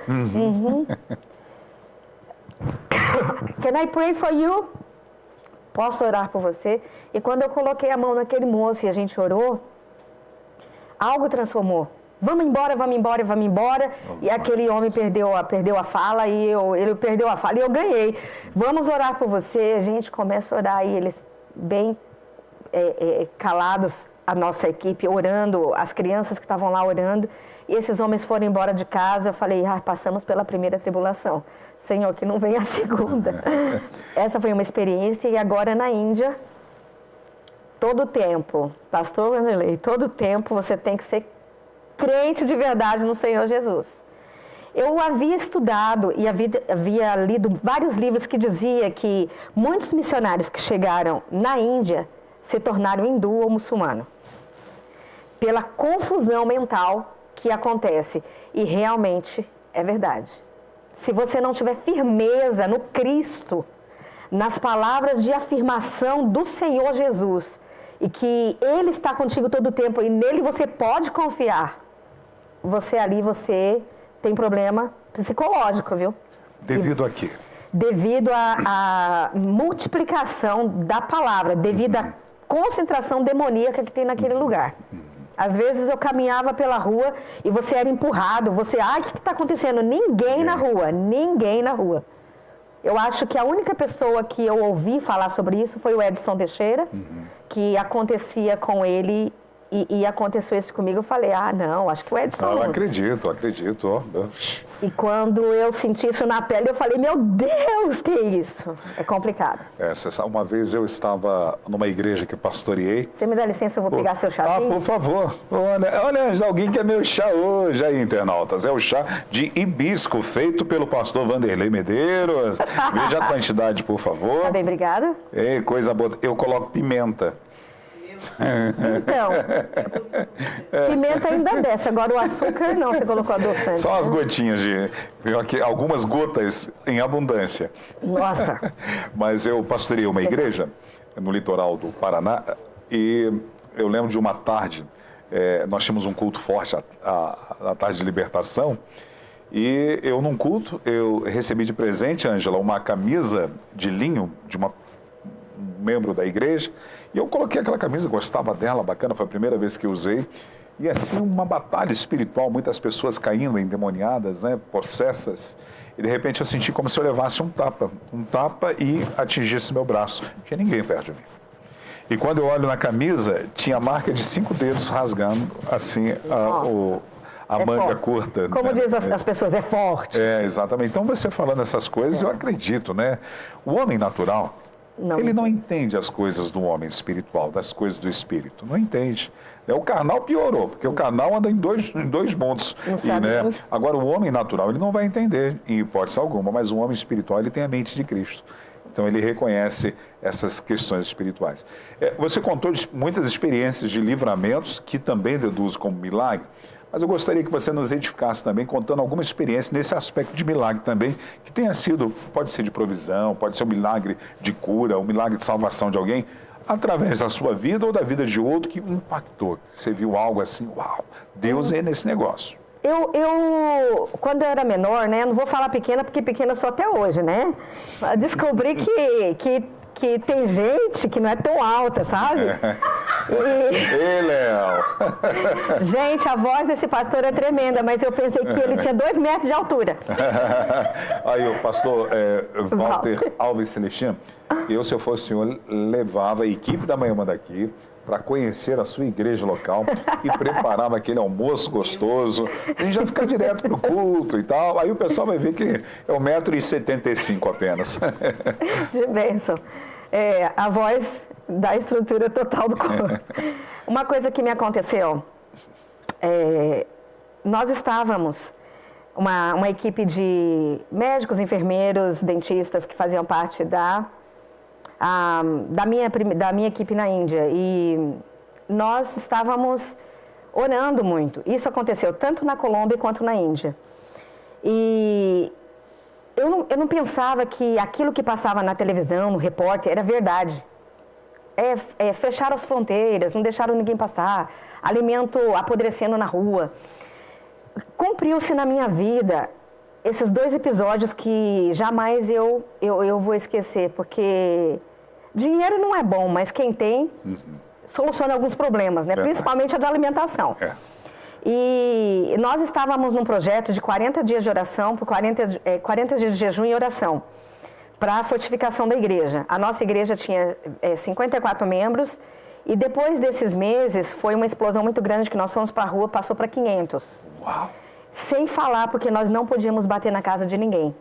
Can I pray for you? Posso orar por você? E quando eu coloquei a mão naquele moço e a gente orou, algo transformou. Vamos embora, vamos embora, vamos embora. E aquele homem perdeu a fala e ele perdeu a fala e eu ganhei. Vamos orar por você. A gente começa a orar e eles bem calados, a nossa equipe orando, as crianças que estavam lá orando. E esses homens foram embora de casa. Eu falei, passamos pela primeira tribulação. Senhor, que não venha a segunda. Essa foi uma experiência. E agora na Índia, todo tempo, pastor Wanderley, todo tempo você tem que ser crente de verdade no Senhor Jesus. Eu havia estudado e havia lido vários livros que dizia que muitos missionários que chegaram na Índia se tornaram hindu ou muçulmano. Pela confusão mental que acontece. E realmente é verdade. Se você não tiver firmeza no Cristo, nas palavras de afirmação do Senhor Jesus, e que Ele está contigo todo o tempo e nele você pode confiar, você tem problema psicológico, viu? Devido a quê? Devido à multiplicação da palavra, devido à concentração demoníaca que tem naquele lugar. Às vezes eu caminhava pela rua e você era empurrado, o que está acontecendo? Ninguém na rua. Eu acho que a única pessoa que eu ouvi falar sobre isso foi o Edson Teixeira, que acontecia com ele E aconteceu isso comigo, eu falei, não, acho que o Edson... Eu acredito. E quando eu senti isso na pele, eu falei, meu Deus, que isso? É complicado. Você sabe, uma vez eu estava numa igreja que pastoreei. Você me dá licença, eu vou pegar seu chazinho? Por favor. Olha, alguém quer meu chá hoje aí, internautas. É o chá de hibisco, feito pelo pastor Vanderlei Medeiros. Veja a quantidade, por favor. Tá bem, obrigada. Coisa boa. Eu coloco pimenta. Então, pimenta ainda desce, agora o açúcar não, você colocou adoçante. Só as gotinhas algumas gotas em abundância. Nossa. Mas eu pastoreei uma igreja no litoral do Paraná e eu lembro de uma tarde, nós tínhamos um culto forte, a tarde de libertação, e eu num culto, eu recebi de presente, Ângela, uma camisa de linho de um membro da igreja, e eu coloquei aquela camisa, gostava dela, bacana, foi a primeira vez que eu usei, e assim uma batalha espiritual, muitas pessoas caindo endemoniadas, possessas, e de repente eu senti como se eu levasse um tapa e atingisse meu braço, não tinha ninguém perto de mim. E quando eu olho na camisa, tinha a marca de 5 dedos rasgando, assim, a manga forte. curta. Como diz as pessoas, é forte. Exatamente. Então, você falando essas coisas, eu acredito, né? O homem natural, ele não entende as coisas do homem espiritual, das coisas do espírito. Não entende. O carnal piorou, porque o carnal anda em dois mundos. Agora, o homem natural, ele não vai entender, em hipótese alguma, mas o homem espiritual, ele tem a mente de Cristo. Então, ele reconhece essas questões espirituais. Você contou de muitas experiências de livramentos, que também deduz como milagre, mas eu gostaria que você nos edificasse também, contando alguma experiência nesse aspecto de milagre também, que tenha sido, pode ser de provisão, pode ser um milagre de cura, um milagre de salvação de alguém, através da sua vida ou da vida de outro que impactou. Você viu algo assim, uau, Deus é nesse negócio. Quando eu era menor, não vou falar pequena, porque pequena eu sou até hoje, descobri que tem gente que não é tão alta, sabe? Ei, Léo! Gente, a voz desse pastor é tremenda, mas eu pensei que ele tinha 2 metros de altura. Aí, o pastor Walter Alves Celestino, se eu fosse o senhor, levava a equipe da Manhã Manda Aqui para conhecer a sua igreja local e preparava aquele almoço gostoso. A gente já fica direto pro culto e tal. Aí o pessoal vai ver que é 1,75 m apenas. De bênção. A voz da estrutura total do corpo. Uma coisa que me aconteceu, nós estávamos, uma equipe de médicos, enfermeiros, dentistas que faziam parte da minha equipe na Índia, e nós estávamos orando muito. Isso aconteceu tanto na Colômbia quanto na Índia. E eu não pensava que aquilo que passava na televisão, no repórter, era verdade. Fecharam as fronteiras, não deixaram ninguém passar, alimento apodrecendo na rua. Cumpriu-se na minha vida esses 2 episódios que jamais eu vou esquecer, porque dinheiro não é bom, mas quem tem soluciona alguns problemas, principalmente a da alimentação. E nós estávamos num projeto de 40 dias de oração, por 40 dias de jejum e oração, para a fortificação da igreja. A nossa igreja tinha 54 membros, e depois desses meses foi uma explosão muito grande que nós fomos para a rua, passou para 500. Uau! Sem falar, porque nós não podíamos bater na casa de ninguém.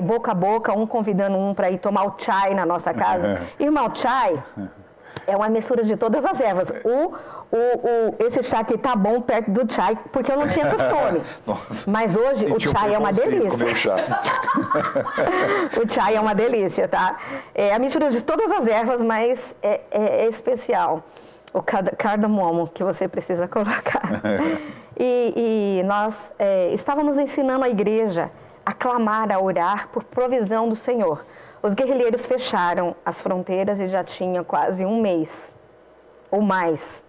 Boca a boca, um convidando um para ir tomar o chai na nossa casa. Irmão, o chai é uma mistura de todas as ervas. Esse chá aqui tá bom perto do chai, porque eu não tinha costume. Nossa. Mas hoje o chai é uma delícia. O chai é uma delícia, tá? É a mistura de todas as ervas, mas é especial. O cardamomo que você precisa colocar. E nós estávamos ensinando a igreja a clamar, a orar por provisão do Senhor. Os guerrilheiros fecharam as fronteiras e já tinha quase 1 mês ou mais.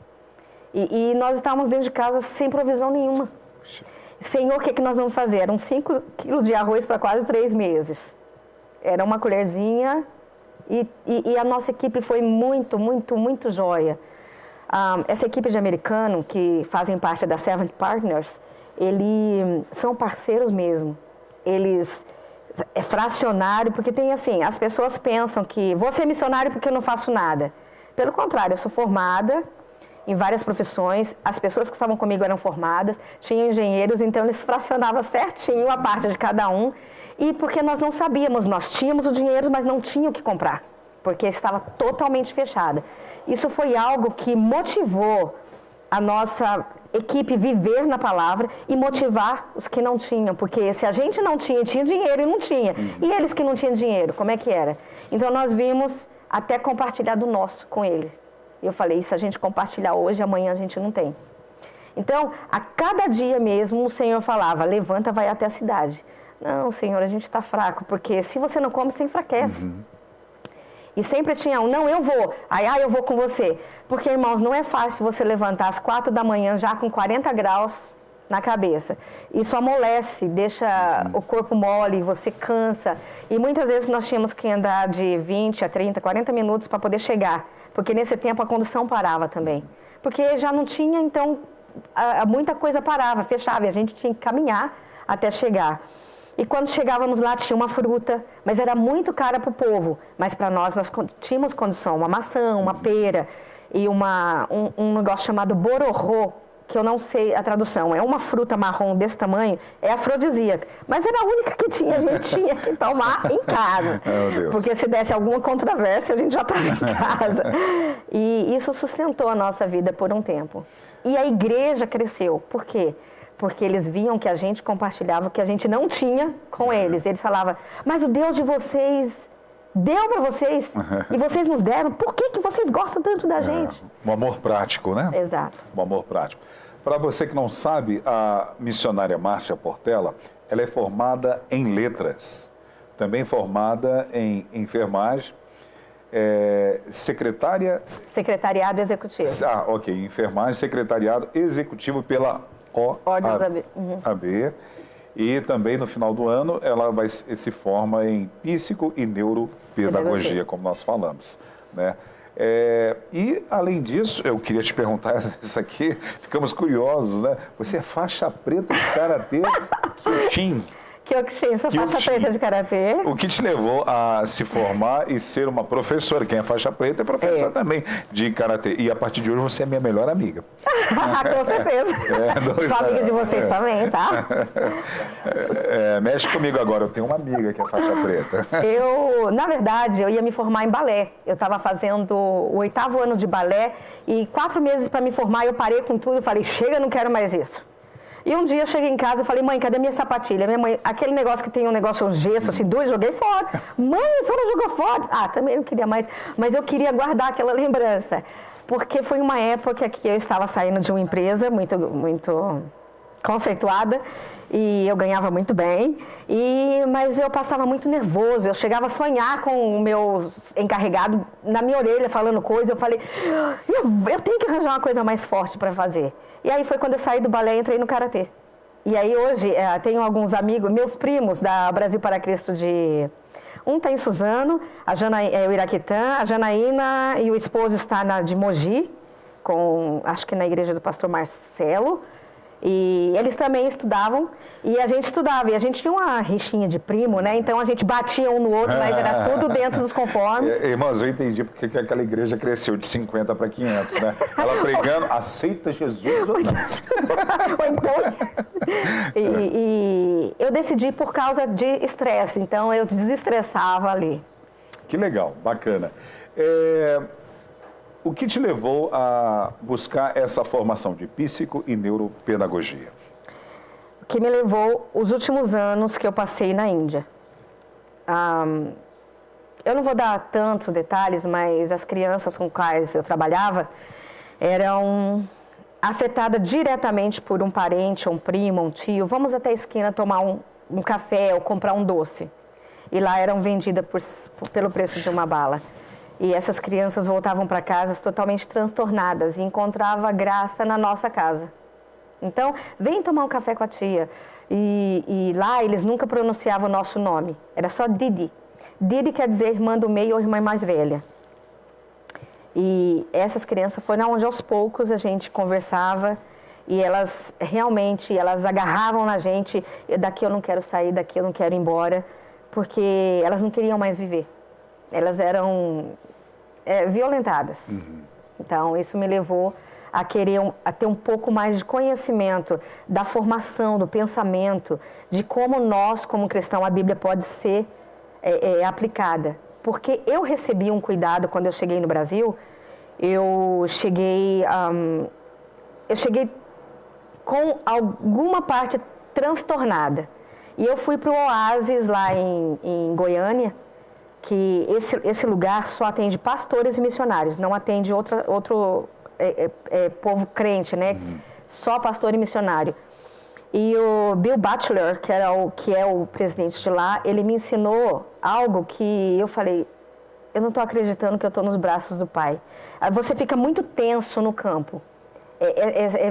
E nós estávamos dentro de casa sem provisão nenhuma. Senhor, o que nós vamos fazer? Eram 5 quilos de arroz para quase 3 meses. Era uma colherzinha e a nossa equipe foi muito, muito, muito joia. Essa equipe de americano, que fazem parte da Servant Partners, eles são parceiros mesmo. Eles é fracionário, porque tem assim, as pessoas pensam que vou ser missionário porque eu não faço nada. Pelo contrário, eu sou formada, em várias profissões, as pessoas que estavam comigo eram formadas, tinham engenheiros, então eles fracionavam certinho a parte de cada um, e porque nós não sabíamos, nós tínhamos o dinheiro, mas não tinha o que comprar, porque estava totalmente fechada. Isso foi algo que motivou a nossa equipe viver na palavra e motivar os que não tinham, porque se a gente não tinha, tinha dinheiro e não tinha, e eles que não tinham dinheiro, como é que era? Então nós vimos até compartilhar do nosso com ele. Eu falei, se a gente compartilhar hoje, amanhã a gente não tem. Então, a cada dia mesmo, o Senhor falava, levanta, vai até a cidade. Não, Senhor, a gente está fraco, porque se você não come, você enfraquece. E sempre tinha um, não, eu vou. Aí, eu vou com você. Porque, irmãos, não é fácil você levantar às 4 da manhã já com 40 graus na cabeça. Isso amolece, deixa o corpo mole, você cansa. E muitas vezes nós tínhamos que andar de 20 a 30, 40 minutos para poder chegar. Porque nesse tempo a condução parava também. Porque já não tinha, então, muita coisa parava, fechava. E a gente tinha que caminhar até chegar. E quando chegávamos lá tinha uma fruta, mas era muito cara para o povo. Mas para nós tínhamos condição, uma maçã, uma pera e um negócio chamado bororô, que eu não sei a tradução. É uma fruta marrom desse tamanho, é afrodisíaca. Mas era a única que tinha, a gente tinha que tomar em casa. Porque se desse alguma controvérsia, a gente já estava em casa. E isso sustentou a nossa vida por um tempo. E a igreja cresceu. Por quê? Porque eles viam que a gente compartilhava o que a gente não tinha com eles. Eles falavam, mas o Deus de vocês deu para vocês e vocês nos deram. Por que vocês gostam tanto da gente? Um amor prático, né? Exato. Um amor prático. Para você que não sabe, a missionária Márcia Portela, ela é formada em letras, também formada em enfermagem, Secretariado Executivo. Ok. Enfermagem, secretariado executivo pela OAB. E também, no final do ano, ela se forma em psico e neuropedagogia, como nós falamos, né? E, além disso, eu queria te perguntar isso aqui, ficamos curiosos, né? Você é faixa preta de Karatê Kyokushin. Kyokushin, sou faixa preta de Karatê. O que te levou a se formar e ser uma professora? Quem é faixa preta é professora também de Karatê. E, a partir de hoje, você é minha melhor amiga. Com certeza. Sou amiga de vocês também, tá? Mexe comigo agora, eu tenho uma amiga que é faixa preta. Na verdade, eu ia me formar em balé. Eu estava fazendo o 8º ano de balé e 4 meses para me formar, eu parei com tudo e falei, chega, não quero mais isso. E um dia eu cheguei em casa e falei, mãe, cadê minha sapatilha? Minha mãe, aquele negócio que tem um gesso assim, duro, joguei fora. Mãe, a senhora jogou fora. Também não queria mais, mas eu queria guardar aquela lembrança. Porque foi uma época que eu estava saindo de uma empresa muito conceituada e eu ganhava muito bem, mas eu passava muito nervoso, eu chegava a sonhar com o meu encarregado na minha orelha falando coisa, eu falei, eu tenho que arranjar uma coisa mais forte para fazer. E aí foi quando eu saí do balé e entrei no Karatê. E aí hoje tenho alguns amigos, meus primos da Brasil para Cristo um está em Suzano, o Iraquitã, a Janaína e o esposo está de Mogi, acho que na igreja do pastor Marcelo. E eles também estudavam e a gente estudava. E a gente tinha uma rixinha de primo, né? Então a gente batia um no outro, mas era tudo dentro dos conformes. Irmãos, eu entendi porque que aquela igreja cresceu de 50 para 500, né? Ela pregando, aceita Jesus ou não? E eu decidi por causa de estresse, então eu desestressava ali. Que legal, bacana. O que te levou a buscar essa formação de psico e neuropedagogia? O que me levou os últimos anos que eu passei na Índia. Eu não vou dar tantos detalhes, mas as crianças com quais eu trabalhava eram afetadas diretamente por um parente, um primo, um tio. Vamos até a esquina tomar um café ou comprar um doce. E lá eram vendidas pelo preço de uma bala. E essas crianças voltavam para casa totalmente transtornadas e encontravam graça na nossa casa. Então, vem tomar um café com a tia. E lá eles nunca pronunciavam o nosso nome. Era só Didi. Didi quer dizer irmã do meio ou irmã mais velha. E essas crianças foram onde aos poucos a gente conversava e elas realmente, elas agarravam na gente. Daqui eu não quero sair, daqui eu não quero ir embora. Porque elas não queriam mais viver. Elas eram violentadas. Então, isso me levou a querer a ter um pouco mais de conhecimento da formação, do pensamento, de como nós, como cristão, a Bíblia pode ser aplicada. Porque eu recebi um cuidado quando eu cheguei no Brasil, eu cheguei com alguma parte transtornada. E eu fui para o Oásis lá em Goiânia, que esse lugar só atende pastores e missionários, não atende outro povo crente, né? Só pastor e missionário. E o Bill Batchelor, que é o presidente de lá, ele me ensinou algo que eu falei, eu não estou acreditando que eu estou nos braços do Pai. Você fica muito tenso no campo.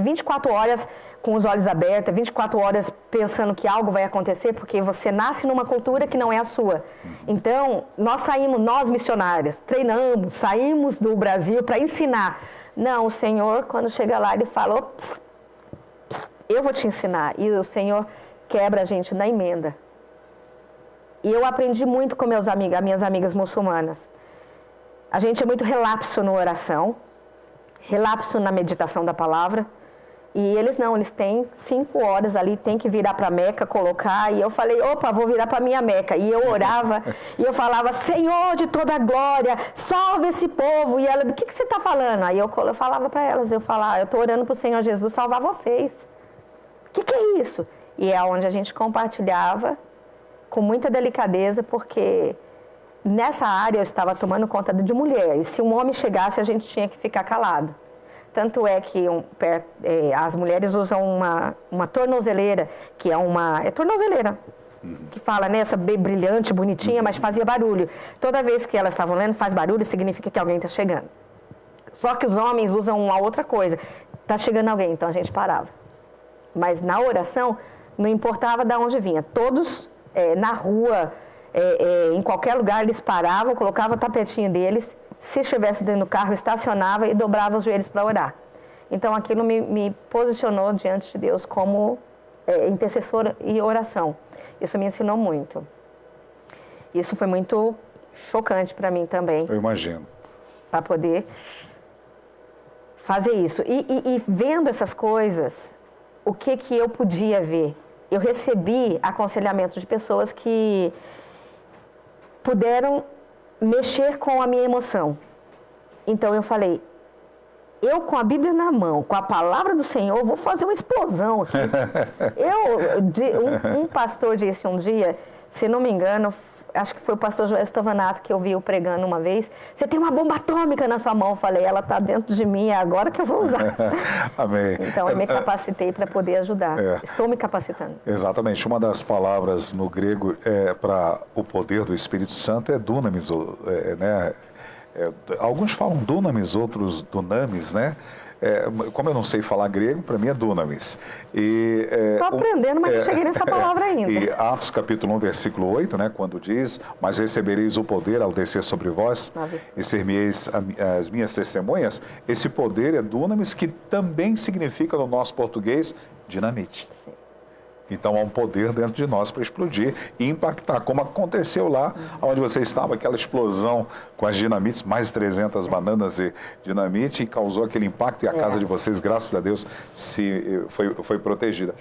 24 horas com os olhos abertos, 24 horas pensando que algo vai acontecer, porque você nasce numa cultura que não é a sua. Então, nós missionários, treinamos, saímos do Brasil para ensinar. Não, o Senhor, quando chega lá, Ele falou, pss, pss, eu vou te ensinar. E o Senhor quebra a gente na emenda. E eu aprendi muito com minhas amigas muçulmanas. A gente é muito relapso na oração, relapso na meditação da palavra. E eles não, eles têm 5 horas ali, tem que virar para Meca, colocar. E eu falei, opa, vou virar para minha Meca. E eu orava, e eu falava, Senhor de toda a glória, salve esse povo. E ela, do que você está falando? Aí eu falava para elas, eu estou orando para o Senhor Jesus salvar vocês. O que é isso? E é onde a gente compartilhava com muita delicadeza, porque nessa área eu estava tomando conta de mulher. E se um homem chegasse, a gente tinha que ficar calado. Tanto é que as mulheres usam uma tornozeleira, que é tornozeleira, que fala nessa bem brilhante, bonitinha, mas fazia barulho. Toda vez que elas estavam lendo, faz barulho, significa que alguém está chegando. Só que os homens usam uma outra coisa. Está chegando alguém, então a gente parava. Mas na oração, não importava de onde vinha. Todos na rua, em qualquer lugar, eles paravam, colocavam o tapetinho deles. Se estivesse dentro do carro, estacionava e dobrava os joelhos para orar. Então, aquilo me posicionou diante de Deus como intercessora e oração. Isso me ensinou muito. Isso foi muito chocante para mim também. Eu imagino. Para poder fazer isso. E vendo essas coisas, o que eu podia ver? Eu recebi aconselhamento de pessoas que puderam mexer com a minha emoção. Então eu falei, eu com a Bíblia na mão, com a palavra do Senhor, vou fazer uma explosão aqui. Um pastor disse um dia, se não me engano, acho que foi o pastor Joel Stovanato que eu vi pregando uma vez, você tem uma bomba atômica na sua mão. Eu falei, ela está dentro de mim, é agora que eu vou usar. Amém. Então eu me capacitei para poder ajudar. Estou me capacitando. Exatamente. Uma das palavras no grego para o poder do Espírito Santo é dunamis, né? Alguns falam dunamis, outros dunamis, né? Como eu não sei falar grego, para mim é dunamis. Estou aprendendo, mas não cheguei nessa palavra ainda. E Atos capítulo 1, versículo 8, né, quando diz, mas recebereis o poder ao descer sobre vós e ser-me-eis as minhas testemunhas. Esse poder é dunamis, que também significa no nosso português dinamite. Sim. Então há um poder dentro de nós para explodir e impactar, como aconteceu lá onde você estava, aquela explosão com as dinamites, mais de 300 bananas de dinamite, e causou aquele impacto, e a casa de vocês, graças a Deus, foi protegida.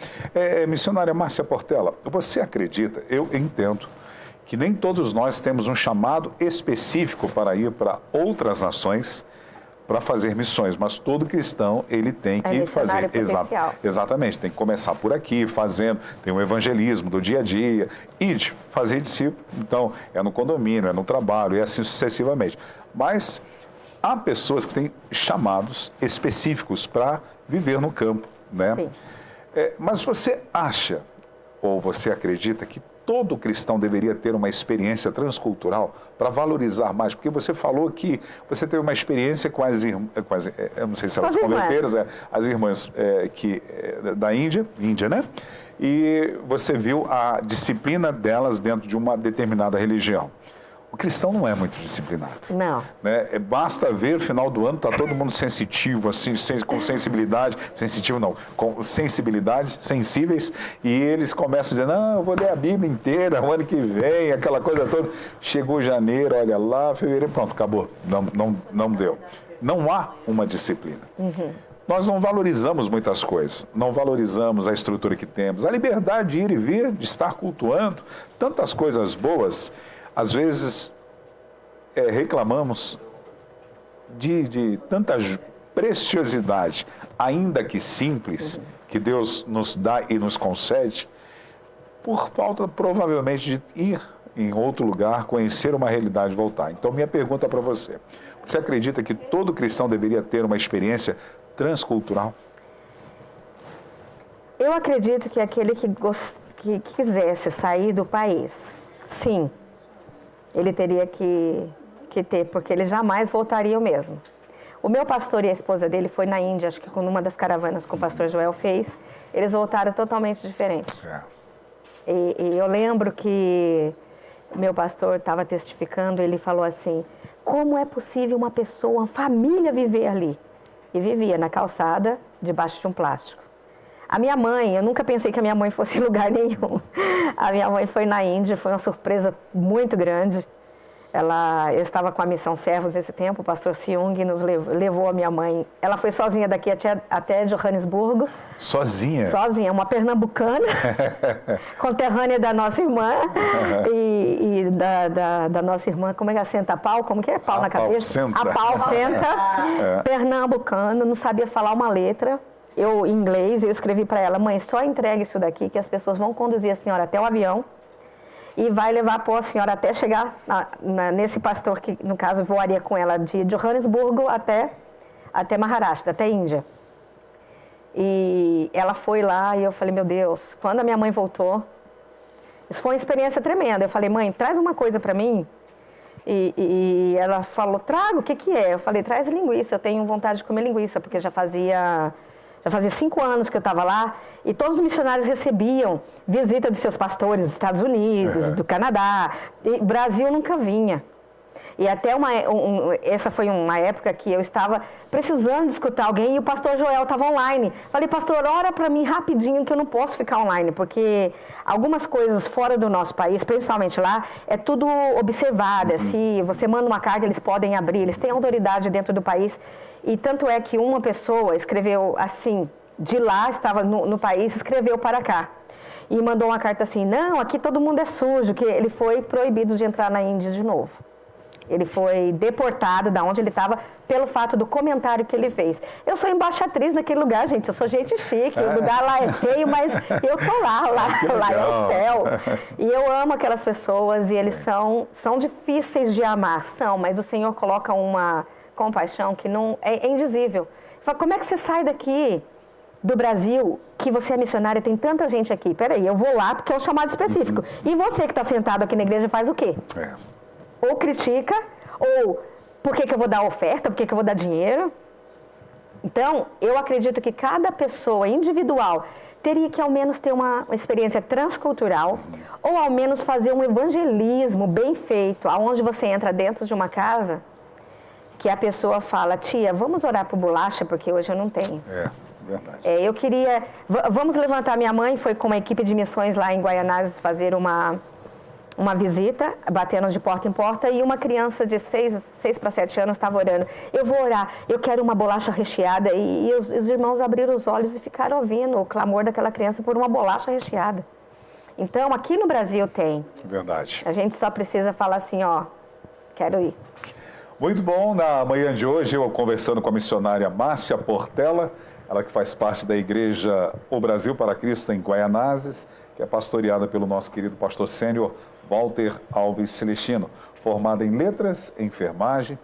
Missionária Márcia Portela, você acredita, eu entendo, que nem todos nós temos um chamado específico para ir para outras nações, para fazer missões, mas todo cristão, ele tem que fazer. Exatamente, tem que começar por aqui, fazendo, tem um evangelismo do dia a dia, e fazer discípulo, então, é no condomínio, é no trabalho, e assim sucessivamente. Mas há pessoas que têm chamados específicos para viver no campo, né? Sim. Mas você acha, ou você acredita que todo cristão deveria ter uma experiência transcultural para valorizar mais? Porque você falou que você teve uma experiência com as irmãs, eu não sei se elas se converteram, as irmãs da Índia, né? E você viu a disciplina delas dentro de uma determinada religião. O cristão não é muito disciplinado. Não. Né? Basta ver, no final do ano, está todo mundo sensitivo, assim, com sensibilidade, sensitivo não, com sensibilidade, sensíveis, e eles começam a dizer, não, eu vou ler a Bíblia inteira, o ano que vem, aquela coisa toda. Chegou janeiro, olha lá, fevereiro, pronto, acabou. Não deu. Não há uma disciplina. nós não valorizamos muitas coisas, não valorizamos a estrutura que temos, a liberdade de ir e vir, de estar cultuando, tantas coisas boas, às vezes reclamamos de tanta preciosidade, ainda que simples, que Deus nos dá e nos concede, por falta provavelmente de ir em outro lugar, conhecer uma realidade e voltar. Então, minha pergunta para você, você acredita que todo cristão deveria ter uma experiência transcultural? Eu acredito que aquele que quisesse sair do país, sim, ele teria que ter, porque ele jamais voltaria o mesmo. O meu pastor e a esposa dele foi na Índia, acho que com uma das caravanas que o pastor Joel fez, eles voltaram totalmente diferentes. E eu lembro que meu pastor estava testificando, ele falou assim, como é possível uma pessoa, uma família viver ali? E vivia na calçada, debaixo de um plástico. A minha mãe, eu nunca pensei que a minha mãe fosse em lugar nenhum. A minha mãe foi na Índia, foi uma surpresa muito grande. Eu estava com a Missão Servos nesse tempo, o pastor Siung nos levou a minha mãe. Ela foi sozinha daqui até Johannesburgo. Sozinha? Sozinha, uma pernambucana, conterrânea da nossa irmã e da nossa irmã, como é que é? Senta pau? Como que é? Pau na cabeça? A pau senta, pernambucana, não sabia falar uma letra. Eu, em inglês, eu escrevi para ela, mãe, só entregue isso daqui que as pessoas vão conduzir a senhora até o avião e vai levar a senhora até chegar nesse pastor que, no caso, voaria com ela de Johannesburgo até Maharashtra, até Índia. E ela foi lá e eu falei, meu Deus, quando a minha mãe voltou, isso foi uma experiência tremenda. Eu falei, mãe, traz uma coisa para mim. E ela falou, trago, o que é? Eu falei, traz linguiça, eu tenho vontade de comer linguiça, porque já fazia 5 anos que eu estava lá e todos os missionários recebiam visita de seus pastores dos Estados Unidos, do Canadá. E Brasil nunca vinha. E até essa foi uma época que eu estava precisando de escutar alguém e o pastor Joel estava online. Falei, pastor, ora para mim rapidinho que eu não posso ficar online, porque algumas coisas fora do nosso país, principalmente lá, é tudo observado. Se você manda uma carta, eles podem abrir, eles têm autoridade dentro do país. E tanto é que uma pessoa escreveu assim, de lá, estava no país, escreveu para cá. E mandou uma carta assim, não, aqui todo mundo é sujo, que ele foi proibido de entrar na Índia de novo. Ele foi deportado da onde ele estava pelo fato do comentário que ele fez. Eu sou embaixatriz naquele lugar, gente, eu sou gente chique, o lugar lá é feio, mas eu tô lá é o céu. E eu amo aquelas pessoas e eles são difíceis de amar, mas o Senhor coloca uma compaixão que não é indizível. Fala, como é que você sai daqui do Brasil, que você é missionária, tem tanta gente aqui? Peraí, eu vou lá porque é um chamado específico. E você que está sentado aqui na igreja faz o quê? Ou critica, ou por que eu vou dar oferta, por que eu vou dar dinheiro? Então, eu acredito que cada pessoa individual teria que ao menos ter uma experiência transcultural, ou ao menos fazer um evangelismo bem feito, aonde você entra dentro de uma casa, que a pessoa fala, tia, vamos orar por bolacha, porque hoje eu não tenho. Verdade. Eu queria, vamos levantar, minha mãe foi com uma equipe de missões lá em Guaianazes fazer uma visita, batendo de porta em porta, e uma criança de 6 para 7 anos estava orando. Eu vou orar, eu quero uma bolacha recheada. E os irmãos abriram os olhos e ficaram ouvindo o clamor daquela criança por uma bolacha recheada. Então, aqui no Brasil tem. Verdade. A gente só precisa falar assim, quero ir. Muito bom, na manhã de hoje eu conversando com a missionária Márcia Portela, ela que faz parte da igreja O Brasil para Cristo em Guaianazes, que é pastoreada pelo nosso querido pastor sênior Walter Alves Celestino, formado em letras, enfermagem,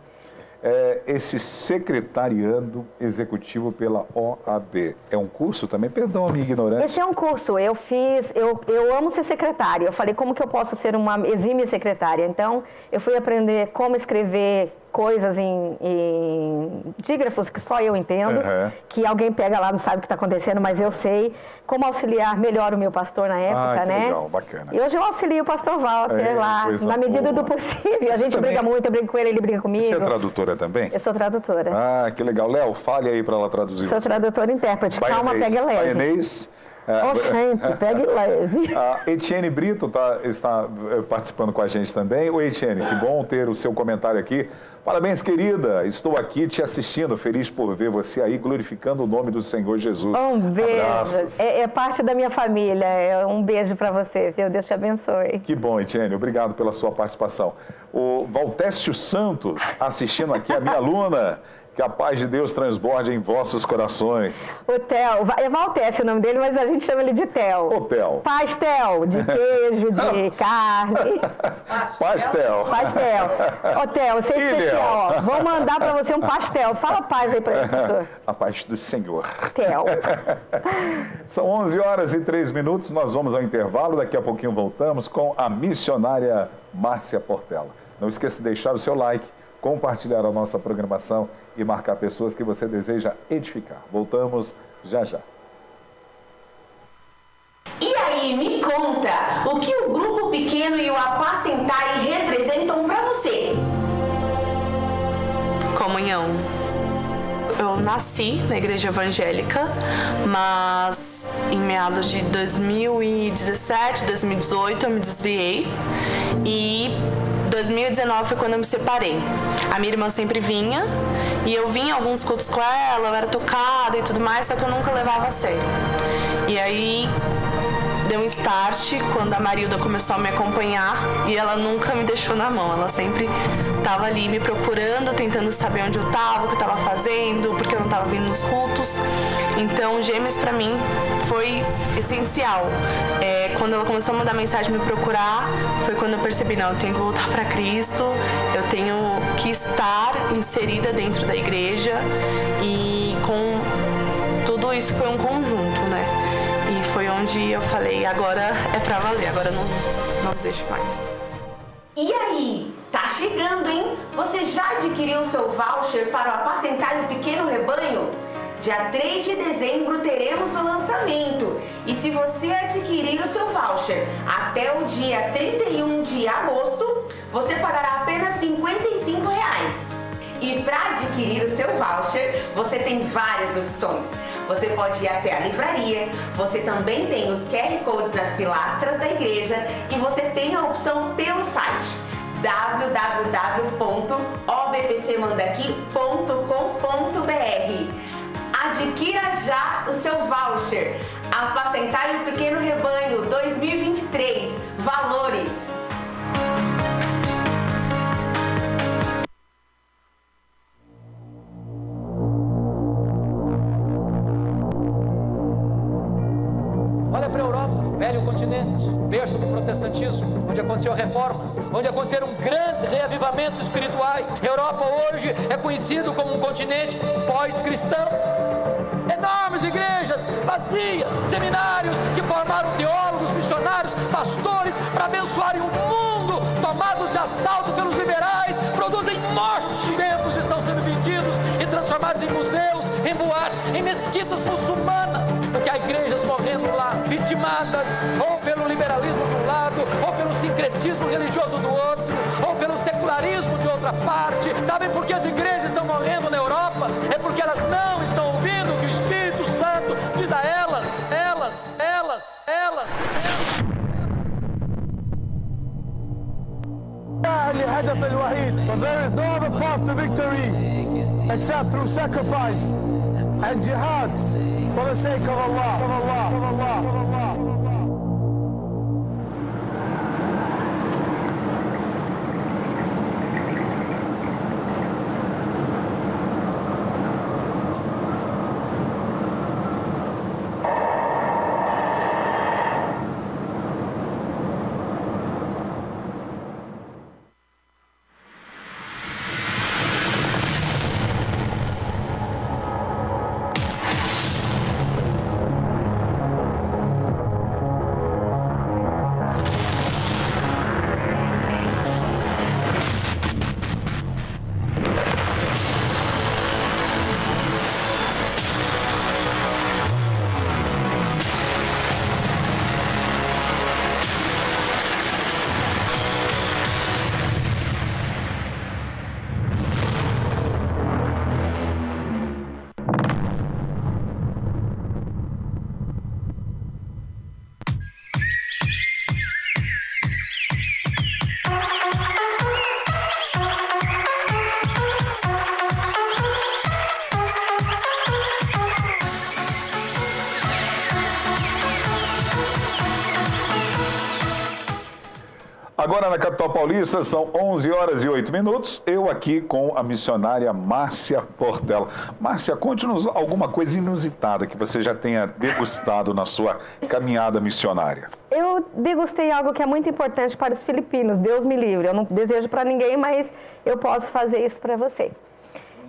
esse secretariando executivo pela OAB. É um curso também? Perdão a minha ignorância. Esse é um curso. Eu amo ser secretária. Eu falei, como que eu posso ser uma exímia secretária? Então, eu fui aprender como escrever coisas em dígrafos que só eu entendo, que alguém pega lá, não sabe o que está acontecendo, mas eu sei como auxiliar melhor o meu pastor na época, né? Legal, bacana. E hoje eu auxilio o pastor Walter lá, na medida do possível. A gente briga muito, eu brigo com ele, ele briga comigo. Você é tradutora também? Eu sou tradutora. Que legal. Léo, fale aí para ela traduzir. Sou tradutora e intérprete. Calma, pega leve. Baianês, Oxente, pegue leve. A Etienne Brito está participando com a gente também. Oi, Etienne, que bom ter o seu comentário aqui. Parabéns, querida. Estou aqui te assistindo, feliz por ver você aí glorificando o nome do Senhor Jesus. Um beijo. Abraços. É parte da minha família. Um beijo para você, viu? Deus te abençoe. Que bom, Etienne. Obrigado pela sua participação. O Valtécio Santos, assistindo aqui, a minha aluna. Que a paz de Deus transborde em vossos corações. O Theo, é Valtécio o nome dele, mas a gente chama ele de Theo. Ô, Theo. Pastel, de queijo, de carne. Pastel. Pastel. Ô, Theo, você é especial, ó. Vou mandar para você um pastel. Fala paz aí para ele, pastor. A paz do Senhor. Theo. São 11h03, nós vamos ao intervalo. Daqui a pouquinho voltamos com a missionária Márcia Portela. Não esqueça de deixar o seu like, compartilhar a nossa programação e marcar pessoas que você deseja edificar. Voltamos já já. E aí, me conta, o que o grupo pequeno e o apacentar representam para você? Comunhão. Eu nasci na igreja evangélica, mas em meados de 2017, 2018 eu me desviei e 2019 foi quando eu me separei. A minha irmã sempre vinha e eu vinha em alguns cultos com ela, eu era tocada e tudo mais, só que eu nunca levava a sério. E aí deu um start quando a Marilda começou a me acompanhar e ela nunca me deixou na mão. Ela sempre estava ali me procurando, tentando saber onde eu estava, o que eu estava fazendo, porque eu não estava vindo nos cultos. Então, Gêmeos para mim foi essencial. Quando ela começou a mandar mensagem me procurar, foi quando eu percebi, não, eu tenho que voltar para Cristo, eu tenho que estar inserida dentro da igreja e com tudo isso foi um conjunto, né? E foi onde eu falei, agora é pra valer, agora não deixo mais. E aí, tá chegando, hein? Você já adquiriu o seu voucher para o Apacentar o Pequeno Rebanho? Dia 3 de dezembro teremos o lançamento. E se você adquirir o seu voucher até o dia 31 de agosto, você pagará apenas R$ 55. E para adquirir o seu voucher, você tem várias opções. Você pode ir até a livraria, você também tem os QR Codes nas pilastras da igreja e você tem a opção pelo site www.obpcmandaqui.com.br. Adquira já o seu voucher. Apacentar o Pequeno Rebanho 2023. Valores. Olha para a Europa, velho continente, berço do protestantismo, onde aconteceu a reforma, onde aconteceram grandes reavivamentos espirituais. A Europa hoje é conhecido como um continente pós-cristão. Enormes igrejas vazias, seminários que formaram teólogos, missionários, pastores para abençoarem o mundo, tomados de assalto pelos liberais, produzem morte. Templos estão sendo vendidos e transformados em museus, em boates, em mesquitas muçulmanas, porque há igrejas morrendo lá, vitimadas ou pelo liberalismo de um lado, ou pelo sincretismo religioso do outro, ou pelo secularismo de outra parte. Sabem por que as igrejas estão morrendo na Europa? É porque elas não estão ouvindo o que o Espírito Santo diz a elas. الهدف الوحيد. But there is no other path to victory except through sacrifice and jihad for the sake of Allah. Agora na capital paulista são 11h08. Eu aqui com a missionária Márcia Portela. Márcia, conte-nos alguma coisa inusitada que você já tenha degustado na sua caminhada missionária. Eu degustei algo que é muito importante para os filipinos, Deus me livre. Eu não desejo para ninguém, mas eu posso fazer isso para você.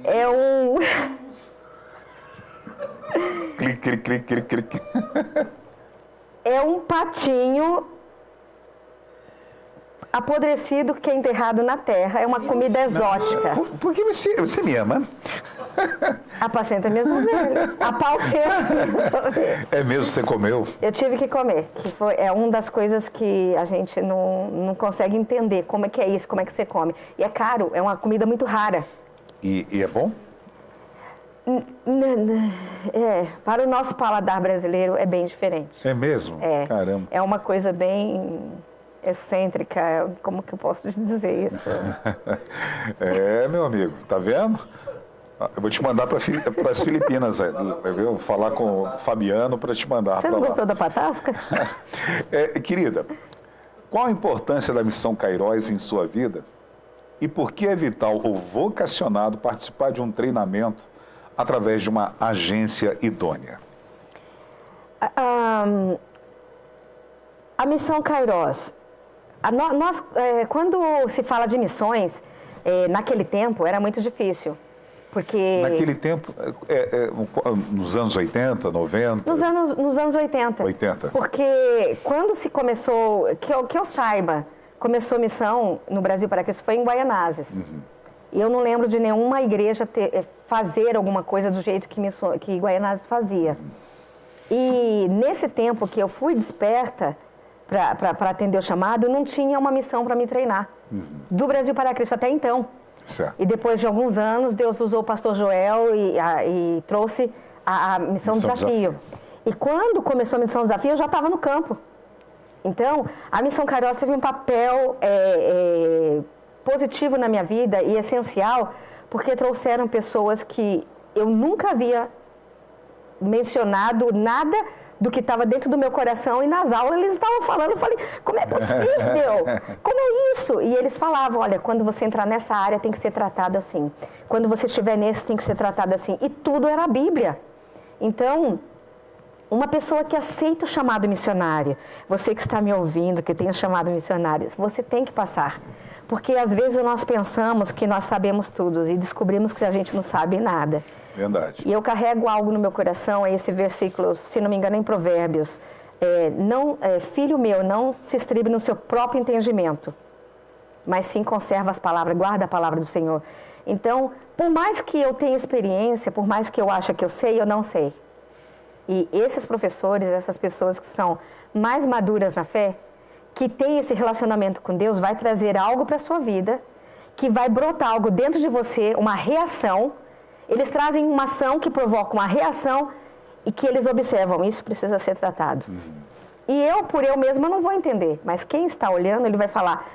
É um... Clique. É um patinho apodrecido que é enterrado na terra. É uma comida exótica. Por que você me ama? Apacenta minhas ovelhas. Apalcenta minhas ovelhas. É mesmo, você comeu? Eu tive que comer. É uma das coisas que a gente não consegue entender. Como é que é isso, como é que você come. E é caro, é uma comida muito rara. E é bom? Para o nosso paladar brasileiro é bem diferente. É mesmo? Caramba. É uma coisa bem excêntrica, como que eu posso dizer isso? Meu amigo, tá vendo? Eu vou te mandar para as Filipinas, viu? Falar com o Fabiano para te mandar para lá. Você não gostou da patasca? Querida, qual a importância da missão Kairos em sua vida e por que é vital o vocacionado participar de um treinamento através de uma agência idônea? A missão Kairos, quando se fala de missões, naquele tempo era muito difícil, porque... Naquele tempo, nos anos 80, 90? Nos anos 80. 80. Porque quando se começou, que eu saiba, começou missão no Brasil para Cristo foi em Guaianazes. E eu não lembro de nenhuma igreja fazer alguma coisa do jeito que Guaianazes fazia. E nesse tempo que eu fui desperta para atender o chamado, não tinha uma missão para me treinar. Do Brasil para Cristo até então. Certo. E depois de alguns anos, Deus usou o pastor Joel e trouxe a missão Desafio. E quando começou a missão Desafio, eu já estava no campo. Então, a missão Kairos teve um papel positivo na minha vida e essencial, porque trouxeram pessoas que eu nunca havia mencionado nada do que estava dentro do meu coração, e nas aulas eles estavam falando, eu falei, como é possível? Como é isso? E eles falavam, olha, quando você entrar nessa área tem que ser tratado assim, quando você estiver nesse tem que ser tratado assim, e tudo era a Bíblia. Então, uma pessoa que aceita o chamado missionário, você que está me ouvindo, que tem o chamado missionário, você tem que passar. Porque às vezes nós pensamos que nós sabemos tudo e descobrimos que a gente não sabe nada. Verdade. E eu carrego algo no meu coração, é esse versículo, se não me engano, em Provérbios. Filho meu, não se estribe no seu próprio entendimento, mas sim conserva as palavras, guarda a palavra do Senhor. Então, por mais que eu tenha experiência, por mais que eu ache que eu sei, eu não sei. E esses professores, essas pessoas que são mais maduras na fé, que têm esse relacionamento com Deus, vai trazer algo para a sua vida, que vai brotar algo dentro de você, uma reação. Eles trazem uma ação que provoca uma reação e que eles observam, isso precisa ser tratado. E por eu mesma não vou entender, mas quem está olhando, ele vai falar,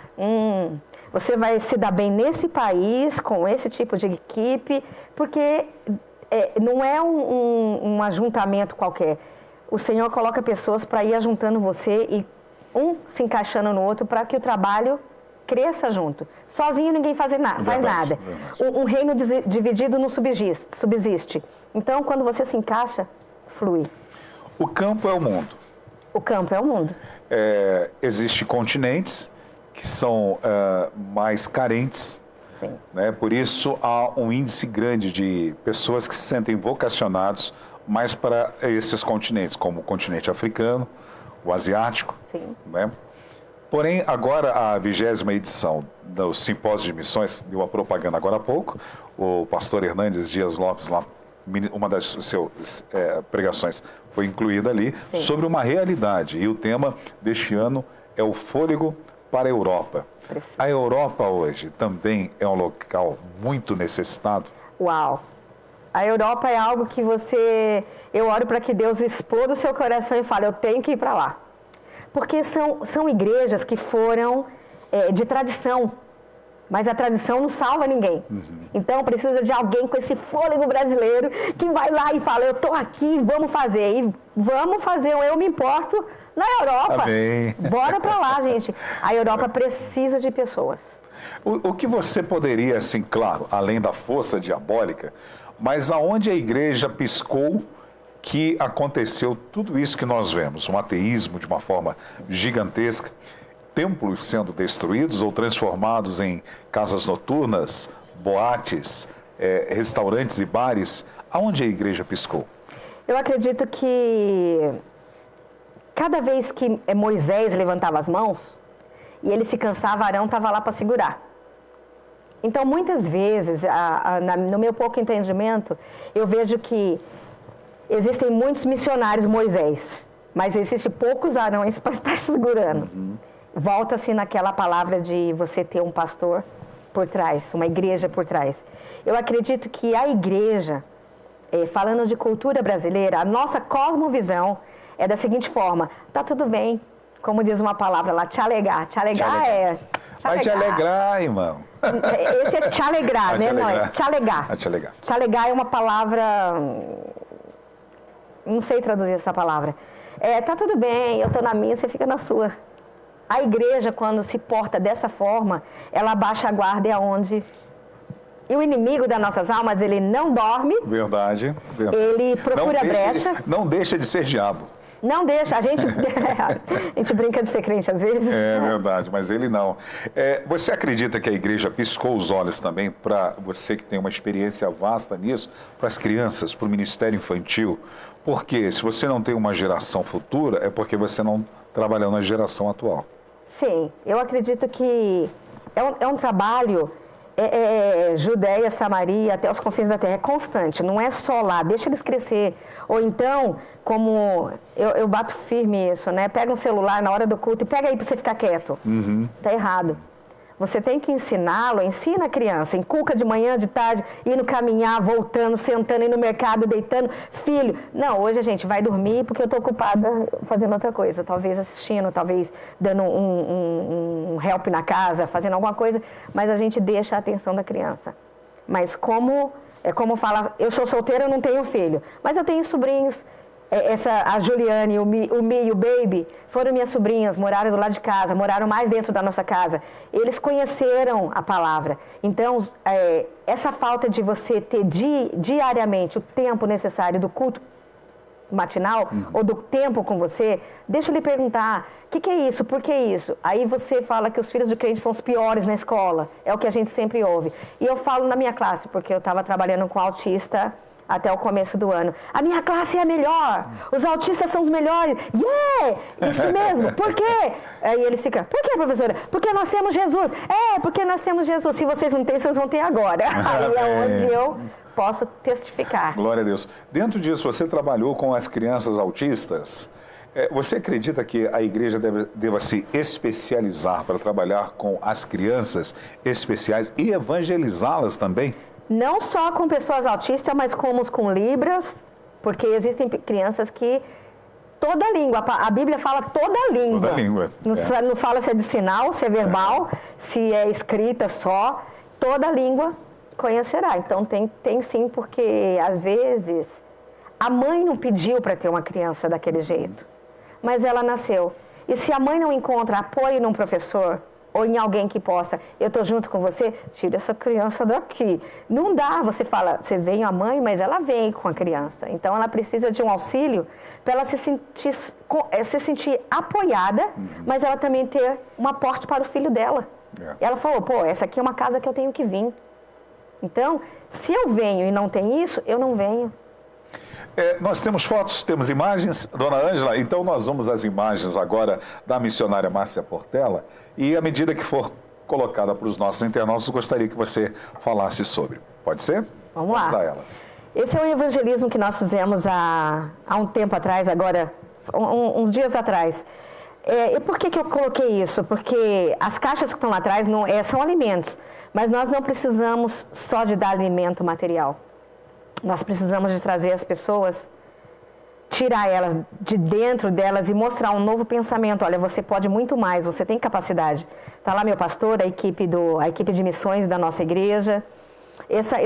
você vai se dar bem nesse país, com esse tipo de equipe, porque não é um ajuntamento qualquer. O Senhor coloca pessoas para ir ajuntando você e se encaixando no outro para que o trabalho cresça junto. Sozinho ninguém faz nada. Verdade. Um reino dividido não subsiste. Então, quando você se encaixa, flui. O campo é o mundo. O campo é o mundo. Existem continentes que são mais carentes. Sim. Né? Por isso, há um índice grande de pessoas que se sentem vocacionados mais para esses continentes, como o continente africano, o asiático. Sim. Né? Porém, agora a 20ª edição do Simpósio de Missões, deu uma propaganda agora há pouco, o pastor Hernandes Dias Lopes, lá, uma das suas pregações foi incluída ali, sim, sobre uma realidade. E o tema deste ano é o fôlego para a Europa. Preciso. A Europa hoje também é um local muito necessitado? Uau! A Europa é algo que eu oro para que Deus exploda o seu coração e fale, eu tenho que ir para lá. Porque são igrejas que foram de tradição. Mas a tradição não salva ninguém. Então precisa de alguém com esse fôlego brasileiro que vai lá e fala, eu estou aqui, vamos fazer. E vamos fazer um Eu Me Importo na Europa. Amém. Bora para lá, gente. A Europa precisa de pessoas. O que você poderia, assim, claro, além da força diabólica, mas aonde a igreja piscou que aconteceu tudo isso que nós vemos? Um ateísmo de uma forma gigantesca, templos sendo destruídos ou transformados em casas noturnas, boates, restaurantes e bares. Aonde a igreja piscou? Eu acredito que cada vez que Moisés levantava as mãos e ele se cansava, Arão estava lá para segurar. Então, muitas vezes, no meu pouco entendimento, eu vejo que existem muitos missionários Moisés, mas existem poucos Arões para estar segurando. Volta-se naquela palavra de você ter um pastor por trás, uma igreja por trás. Eu acredito que a igreja, falando de cultura brasileira, a nossa cosmovisão é da seguinte forma: tá tudo bem, como diz uma palavra lá, te alegar. Te alegar é... Vai te alegrar, irmão. Esse é te alegrar, né? Não é te alegar. Te alegar. Te alegar é uma palavra... Não sei traduzir essa palavra. Tá tudo bem, eu tô na minha, você fica na sua. A igreja, quando se porta dessa forma, ela baixa a guarda e aonde... E o inimigo das nossas almas, ele não dorme. Verdade. Ele procura brecha. Não deixa de ser diabo. Não deixa. A gente brinca de ser crente às vezes. É verdade, mas ele não. Você acredita que a igreja piscou os olhos também para você que tem uma experiência vasta nisso, para as crianças, para o ministério infantil? Porque se você não tem uma geração futura, é porque você não trabalhou na geração atual. Sim, eu acredito que é um trabalho... Judéia, Samaria, até os confins da terra, é constante, não é só lá, deixa eles crescer. Ou então, como eu bato firme isso, né? Pega um celular na hora do culto e pega aí para você ficar quieto. Tá errado. Você tem que ensiná-lo, ensina a criança, inculca de manhã, de tarde, indo caminhar, voltando, sentando, indo no mercado, deitando. Filho, não, hoje a gente vai dormir porque eu estou ocupada fazendo outra coisa, talvez assistindo, talvez dando um help na casa, fazendo alguma coisa, mas a gente deixa a atenção da criança. Mas como fala, eu sou solteira, eu não tenho filho, mas eu tenho sobrinhos. A Juliane, o Mi e o Baby foram minhas sobrinhas, moraram do lado de casa, moraram mais dentro da nossa casa. Eles conheceram a palavra. Então, essa falta de você ter diariamente o tempo necessário do culto matinal ou do tempo com você, deixa ele perguntar, o que é isso? Por que isso? Aí você fala que os filhos de crente são os piores na escola. É o que a gente sempre ouve. E eu falo na minha classe, porque eu estava trabalhando com autista até o começo do ano. A minha classe é a melhor, os autistas são os melhores. Isso mesmo, por quê? Aí eles ficam, por quê, professora? Porque nós temos Jesus. Porque nós temos Jesus. Se vocês não têm, vocês vão ter agora. Aí é onde eu posso testificar. Glória a Deus. Dentro disso, você trabalhou com as crianças autistas. Você acredita que a igreja deva se especializar para trabalhar com as crianças especiais e evangelizá-las também? Não só com pessoas autistas, mas como com Libras, porque existem crianças que toda língua, a Bíblia fala toda língua. Toda língua. Não fala se é de sinal, se é verbal, se é escrita só, toda língua conhecerá. Então tem sim, porque às vezes a mãe não pediu para ter uma criança daquele jeito, mas ela nasceu. E se a mãe não encontra apoio num professor, ou em alguém que possa, eu estou junto com você, tira essa criança daqui. Não dá, você fala, você vem a mãe, mas ela vem com a criança. Então, ela precisa de um auxílio para ela se sentir apoiada, mas ela também ter um aporte para o filho dela. Ela falou, essa aqui é uma casa que eu tenho que vir. Então, se eu venho e não tem isso, eu não venho. Nós temos fotos, temos imagens, dona Ângela, então nós vamos às imagens agora da missionária Márcia Portela e à medida que for colocada para os nossos internautas, eu gostaria que você falasse sobre. Pode ser? Vamos lá. Vamos a elas. Esse é o evangelismo que nós fizemos há um tempo atrás, agora, uns dias atrás. E por que eu coloquei isso? Porque as caixas que estão lá atrás são alimentos, mas nós não precisamos só de dar alimento material. Nós precisamos de trazer as pessoas tirar elas de dentro delas e mostrar um novo pensamento. Olha, você pode muito mais, você tem capacidade. Está lá meu pastor, a equipe de missões da nossa igreja.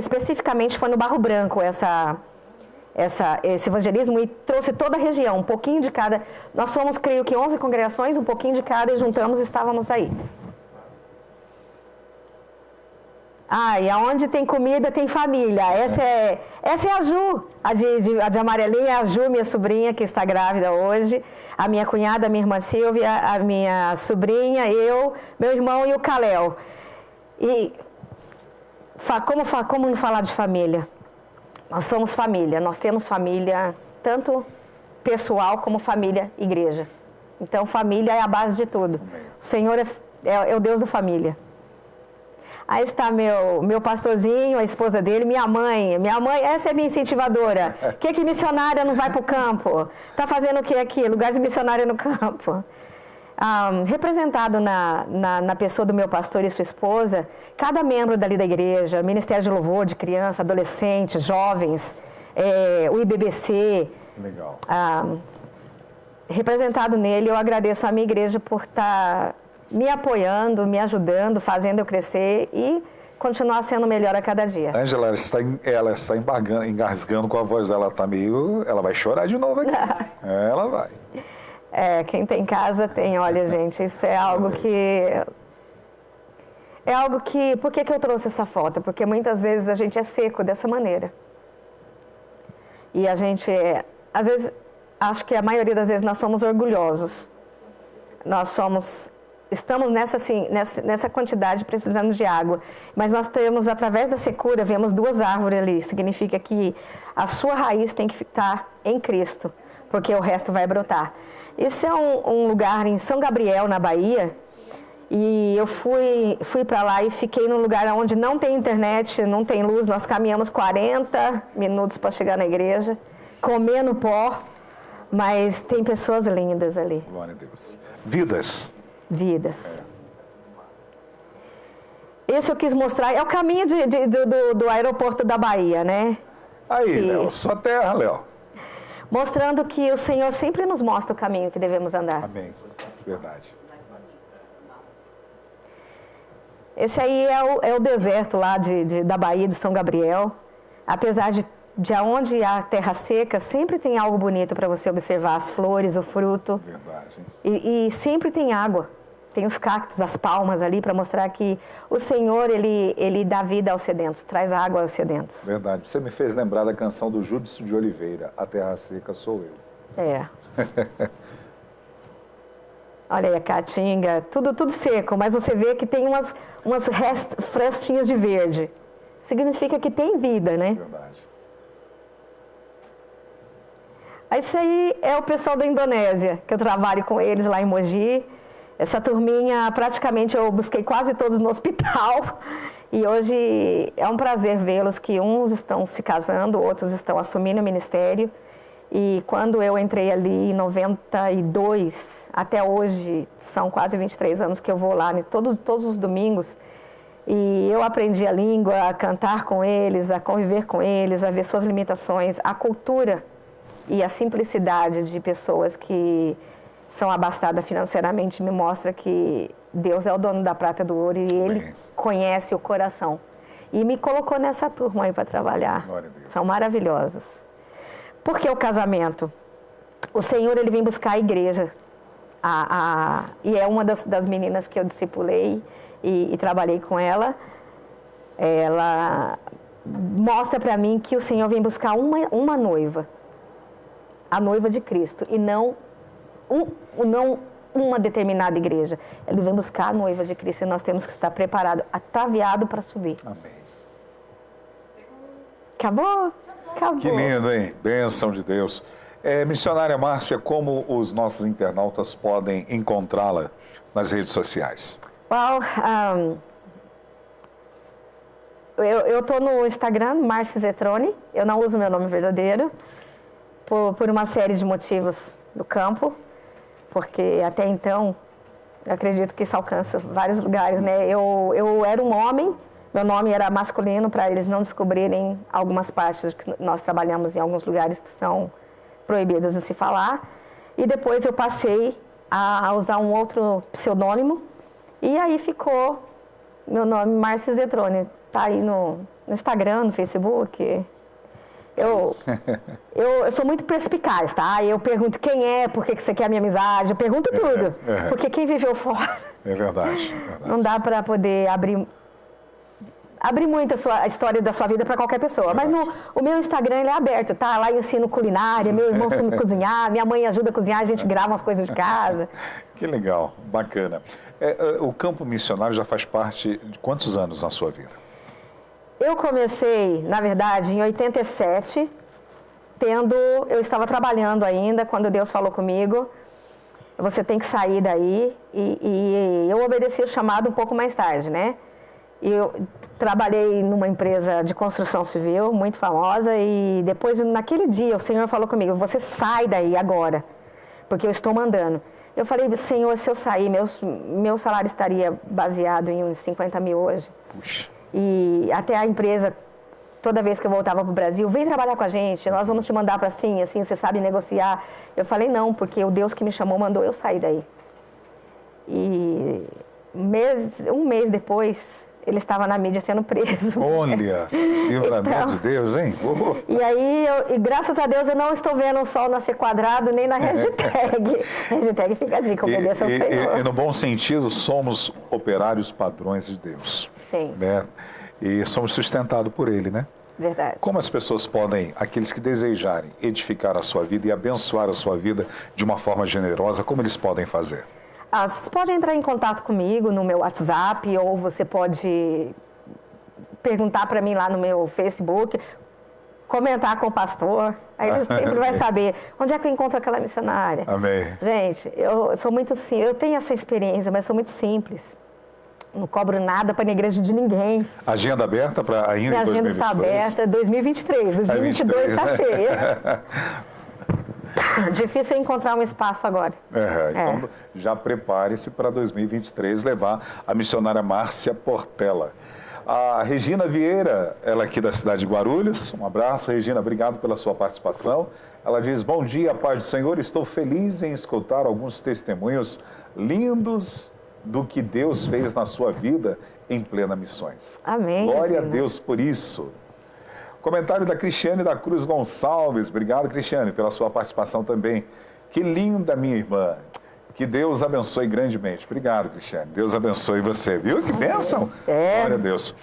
Especificamente foi no Barro Branco esse evangelismo, e trouxe toda a região, um pouquinho de cada. Nós somos, creio que 11 congregações, um pouquinho de cada, e juntamos e estávamos aí. E aonde tem comida, tem família. Essa é a Ju, a de amarelinha, é a Ju, minha sobrinha, que está grávida hoje. A minha cunhada, a minha irmã Silvia, a minha sobrinha, eu, meu irmão e o Caléu. E como não falar de família? Nós somos família, nós temos família, tanto pessoal como família, igreja. Então, família é a base de tudo. O Senhor é o Deus da família. Aí está meu pastorzinho, a esposa dele, minha mãe, essa é minha incentivadora. Que missionária não vai para o campo? Está fazendo o que aqui? Lugar de missionária no campo. Representado na pessoa do meu pastor e sua esposa, cada membro dali da igreja, Ministério de Louvor de criança, adolescentes, jovens, o IBBC. Legal. Representado nele, eu agradeço a minha igreja por estar me apoiando, me ajudando, fazendo eu crescer e continuar sendo melhor a cada dia. Ângela, ela está engasgando com a voz dela, ela vai chorar de novo aqui. Ela vai. Quem tem casa tem, olha gente, isso é algo que... Por que eu trouxe essa foto? Porque muitas vezes a gente é seco dessa maneira. E a gente às vezes, acho que a maioria das vezes nós somos orgulhosos. Estamos nessa quantidade precisando de água. Mas nós temos, através da secura, vemos 2 árvores ali. Significa que a sua raiz tem que estar em Cristo, porque o resto vai brotar. Esse é um lugar em São Gabriel, na Bahia, e eu fui para lá e fiquei num lugar onde não tem internet, não tem luz. Nós caminhamos 40 minutos para chegar na igreja, comendo pó, mas tem pessoas lindas ali. Glória a Deus. Vidas. Esse eu quis mostrar, é o caminho do aeroporto da Bahia, né? Aí, Léo, só terra, Léo. Mostrando que o Senhor sempre nos mostra o caminho que devemos andar. Amém. Verdade. Esse aí é o deserto lá da Bahia de São Gabriel. Apesar de onde há terra seca, sempre tem algo bonito para você observar, as flores, o fruto. Verdade. E sempre tem água. Tem os cactos, as palmas ali, para mostrar que o Senhor, ele dá vida aos sedentos, traz água aos sedentos. Verdade. Você me fez lembrar da canção do Júdice de Oliveira, A Terra Seca Sou Eu. Olha aí a caatinga, tudo seco, mas você vê que tem umas frestinhas de verde. Significa que tem vida, né? Verdade. Esse aí é o pessoal da Indonésia, que eu trabalho com eles lá em Mogi. Essa turminha, praticamente, eu busquei quase todos no hospital. E hoje é um prazer vê-los, que uns estão se casando, outros estão assumindo o ministério. E quando eu entrei ali em 92, até hoje, são quase 23 anos que eu vou lá, todos os domingos. E eu aprendi a língua, a cantar com eles, a conviver com eles, a ver suas limitações, a cultura e a simplicidade de pessoas que são abastadas financeiramente me mostra que Deus é o dono da prata e do ouro e Ele conhece o coração. E me colocou nessa turma aí para trabalhar. São maravilhosos. Por que o casamento? O Senhor, Ele vem buscar a igreja. E é uma das meninas que eu discipulei e trabalhei com ela. Ela mostra para mim que o Senhor vem buscar uma noiva. A noiva de Cristo. E não uma determinada igreja. Ele vem buscar a noiva de Cristo e nós temos que estar preparados, ataviados para subir. Amém. Acabou? Que lindo, hein? Bênção de Deus. Missionária Márcia, como os nossos internautas podem encontrá-la nas redes sociais? Eu estou no Instagram, Márcia Zetroni. Eu não uso meu nome verdadeiro, por uma série de motivos do campo, porque até então, eu acredito que isso alcança vários lugares, né? Eu era um homem, meu nome era masculino, para eles não descobrirem algumas partes que nós trabalhamos em alguns lugares que são proibidos de se falar. E depois eu passei a usar um outro pseudônimo. E aí ficou meu nome, Márcia Zetrone. Tá aí no Instagram, no Facebook. Eu sou muito perspicaz, tá? Eu pergunto quem é, por que você quer a minha amizade, eu pergunto tudo. Porque quem viveu fora... É verdade. Não dá para poder abrir muito a história da sua vida para qualquer pessoa. Mas o meu Instagram ele é aberto, tá? Lá eu ensino culinária, meu irmão ensina a cozinhar, minha mãe ajuda a cozinhar, a gente grava umas coisas de casa. Que legal, bacana. O campo missionário já faz parte de quantos anos na sua vida? Eu comecei, na verdade, em 87, eu estava trabalhando ainda, quando Deus falou comigo, você tem que sair daí, e eu obedeci o chamado um pouco mais tarde, né? Eu trabalhei numa empresa de construção civil, muito famosa, e depois, naquele dia, o Senhor falou comigo, você sai daí agora, porque eu estou mandando. Eu falei, Senhor, se eu sair, meu salário estaria baseado em uns 50 mil hoje. Puxa. E até a empresa, toda vez que eu voltava para o Brasil, vem trabalhar com a gente, nós vamos te mandar para assim, você sabe negociar. Eu falei, não, porque o Deus que me chamou mandou eu sair daí. E um mês depois, ele estava na mídia sendo preso. Olha, livramento de Deus, hein? E aí, graças a Deus, eu não estou vendo o sol nascer quadrado, nem na hashtag. Hashtag fica a dica, obedeça ao Senhor. E no bom sentido, somos operários padrões de Deus. Sim. Né? E somos sustentados por Ele, né? Verdade. Como as pessoas podem, aqueles que desejarem edificar a sua vida e abençoar a sua vida de uma forma generosa, como eles podem fazer? Vocês podem entrar em contato comigo no meu WhatsApp, ou você pode perguntar para mim lá no meu Facebook, comentar com o pastor, aí ele sempre vai saber onde é que eu encontro aquela missionária. Amém. Gente, eu sou muito simples, eu tenho essa experiência, mas sou muito simples. Não cobro nada para a igreja de ninguém. Agenda aberta para ainda em 2022? Minha agenda está aberta, 2023. 2022 está cheia. Difícil encontrar um espaço agora. Então, já prepare-se para 2023 levar a missionária Márcia Portela. A Regina Vieira, ela aqui da cidade de Guarulhos. Um abraço, Regina, obrigado pela sua participação. Ela diz, bom dia, paz do Senhor, estou feliz em escutar alguns testemunhos lindos do que Deus fez na sua vida em plena missões. Amém. Glória a Deus por isso. Comentário da Cristiane da Cruz Gonçalves. Obrigado, Cristiane, pela sua participação também. Que linda, minha irmã. Que Deus abençoe grandemente. Obrigado, Cristiane. Deus abençoe você. Viu que bênção? Glória a Deus.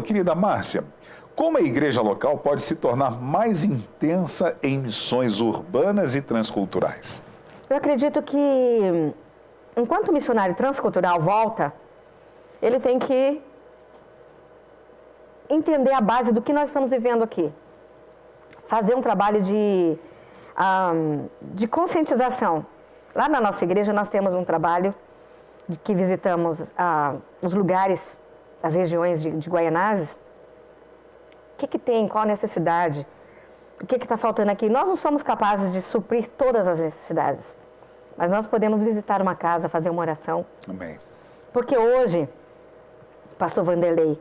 Querida Márcia, como a igreja local pode se tornar mais intensa em missões urbanas e transculturais? Eu acredito que, enquanto o missionário transcultural volta, ele tem que entender a base do que nós estamos vivendo aqui. Fazer um trabalho de conscientização. Lá na nossa igreja nós temos um trabalho de que visitamos os lugares, as regiões de Guaianazes. O que tem, qual a necessidade, o que está faltando aqui. Nós não somos capazes de suprir todas as necessidades, mas nós podemos visitar uma casa, fazer uma oração. Amém. Porque hoje, pastor Vanderlei,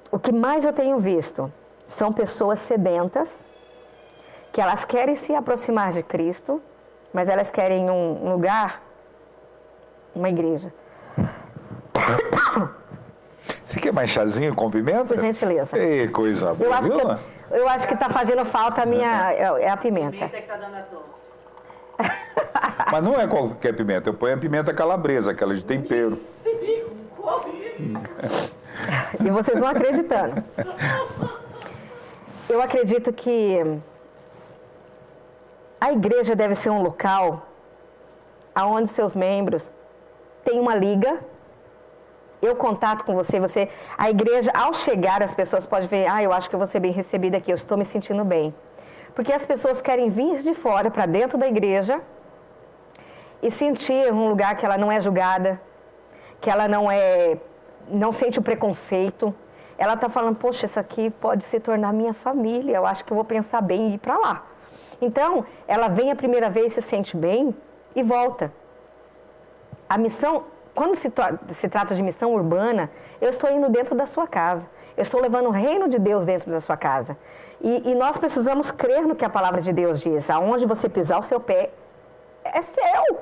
o que mais eu tenho visto são pessoas sedentas, que elas querem se aproximar de Cristo, mas elas querem um lugar, uma igreja. Você quer mais chazinho com pimenta? Por gentileza. Ei, coisa boa. Eu acho que está fazendo falta a pimenta. Pimenta que está dando a doce. Mas não é qualquer pimenta, eu ponho a pimenta calabresa, aquela de tempero. Sim, e vocês vão acreditando. Eu acredito que a igreja deve ser um local onde seus membros têm uma liga. Eu contato com você, a igreja, ao chegar, as pessoas podem ver, eu acho que eu vou ser bem recebida aqui, eu estou me sentindo bem. Porque as pessoas querem vir de fora para dentro da igreja e sentir um lugar que ela não é julgada, que ela não sente o preconceito. Ela está falando, poxa, isso aqui pode se tornar minha família, eu acho que eu vou pensar bem em ir para lá. Então, ela vem a primeira vez, se sente bem e volta. A missão, quando se trata de missão urbana, eu estou indo dentro da sua casa. Eu estou levando o reino de Deus dentro da sua casa. E nós precisamos crer no que a palavra de Deus diz. Aonde você pisar o seu pé é seu.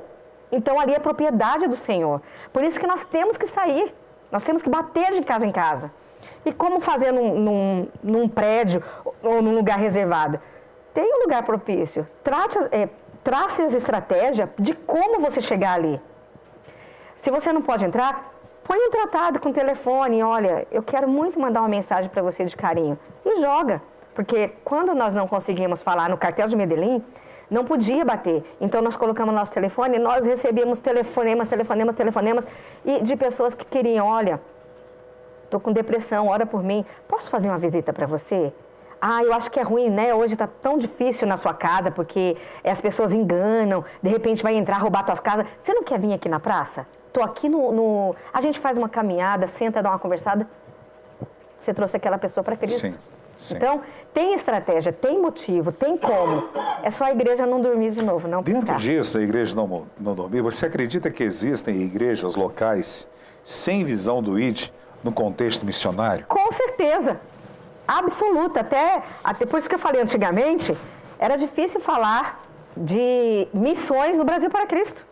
Então ali é propriedade do Senhor. Por isso que nós temos que sair. Nós temos que bater de casa em casa. E como fazer num prédio ou num lugar reservado? Tem um lugar propício. Trace as estratégias de como você chegar ali. Se você não pode entrar, põe um tratado com o telefone. Olha, eu quero muito mandar uma mensagem para você de carinho. E joga. Porque quando nós não conseguimos falar no cartel de Medellín, não podia bater. Então nós colocamos nosso telefone e nós recebíamos telefonemas e de pessoas que queriam, olha, estou com depressão, ora por mim, posso fazer uma visita para você? Ah, eu acho que é ruim, né? Hoje está tão difícil na sua casa porque as pessoas enganam, de repente vai entrar, roubar a tua casa. Você não quer vir aqui na praça? Estou aqui A gente faz uma caminhada, senta, dá uma conversada. Você trouxe aquela pessoa para Cristo. Sim. Sim. Então, tem estratégia, tem motivo, tem como. É só a igreja não dormir de novo, não piscar. Dentro disso, a igreja não dormir, você acredita que existem igrejas locais sem visão do ID no contexto missionário? Com certeza. Absoluta. Até por isso que eu falei antigamente, era difícil falar de missões no Brasil para Cristo.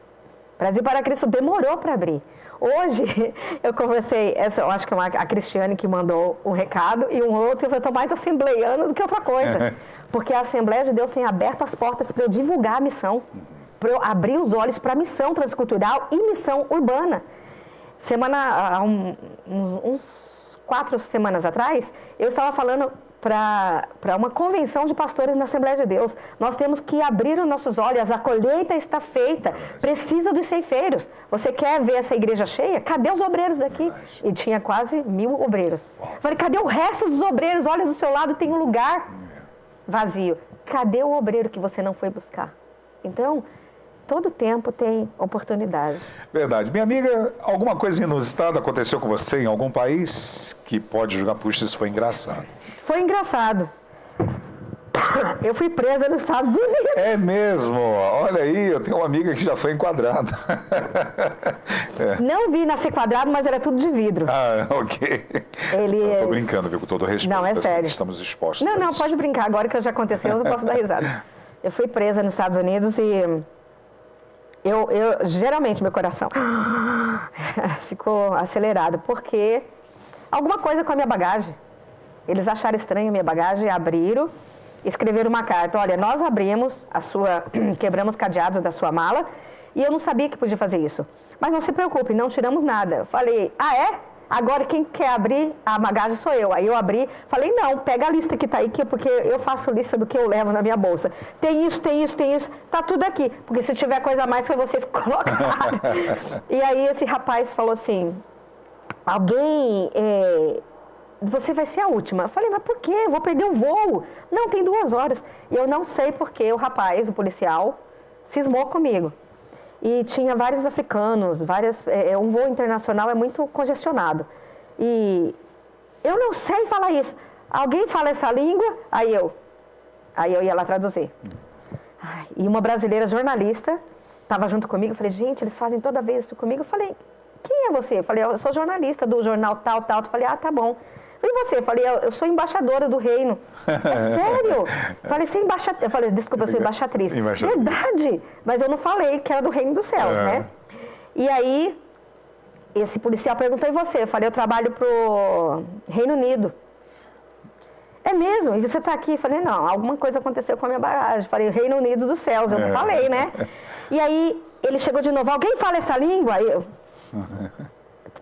Brasil para Cristo demorou para abrir. Hoje, eu conversei, eu acho que é a Cristiane que mandou um recado e um outro, eu estou mais assembleiana do que outra coisa. Porque a Assembleia de Deus tem aberto as portas para eu divulgar a missão, para eu abrir os olhos para a missão transcultural e missão urbana. Uns 4 semanas atrás, eu estava falando para uma convenção de pastores na Assembleia de Deus. Nós temos que abrir os nossos olhos, a colheita está feita, precisa dos ceifeiros. Você quer ver essa igreja cheia? Cadê os obreiros daqui? E tinha quase 1000 obreiros. Falei, cadê o resto dos obreiros? Olha, do seu lado tem um lugar vazio. Cadê o obreiro que você não foi buscar? Então, todo tempo tem oportunidade. Verdade. Minha amiga, alguma coisa inusitada aconteceu com você em algum país que pode julgar, puxa, isso foi engraçado? Foi engraçado. Eu fui presa nos Estados Unidos. É mesmo? Olha aí, eu tenho uma amiga que já foi enquadrada. Não vi nascer quadrado, mas era tudo de vidro. Ah, ok. Estou brincando, viu, com todo respeito. Não, é sério. Estamos expostos. Não, pode brincar. Agora que já aconteceu, eu posso dar risada. Eu fui presa nos Estados Unidos e geralmente meu coração ficou acelerado, porque alguma coisa com a minha bagagem. Eles acharam estranho a minha bagagem, abriram, escreveram uma carta. Olha, nós abrimos quebramos cadeados da sua mala e eu não sabia que podia fazer isso. Mas não se preocupe, não tiramos nada. Eu falei, ah, é? Agora quem quer abrir a bagagem sou eu. Aí eu abri, falei, não, pega a lista que está aí, porque eu faço lista do que eu levo na minha bolsa. Tem isso, tá tudo aqui. Porque se tiver coisa a mais, foi vocês que colocaram. E aí esse rapaz falou assim, você vai ser a última. Eu falei, mas por quê? Eu vou perder o voo. Não, tem 2 horas. E eu não sei por que o policial, cismou comigo. E tinha vários africanos, um voo internacional é muito congestionado. E eu não sei falar isso. Alguém fala essa língua? Aí eu ia lá traduzir. E uma brasileira jornalista estava junto comigo. Eu falei, gente, eles fazem toda vez isso comigo. Eu falei, quem é você? Eu falei, eu sou jornalista do jornal tal. Eu falei, ah, tá bom. E você? Eu falei, eu sou embaixadora do reino. É sério? Eu falei, você é embaixatriz. Eu falei, desculpa, eu sou embaixatriz. Verdade. Mas eu não falei que era do reino dos céus, né? E aí, esse policial perguntou, e você? Eu falei, eu trabalho pro Reino Unido. É mesmo? E você está aqui? Eu falei, não, alguma coisa aconteceu com a minha bagagem. Eu falei, Reino Unido dos céus. Eu não falei, né? E aí, ele chegou de novo, alguém fala essa língua?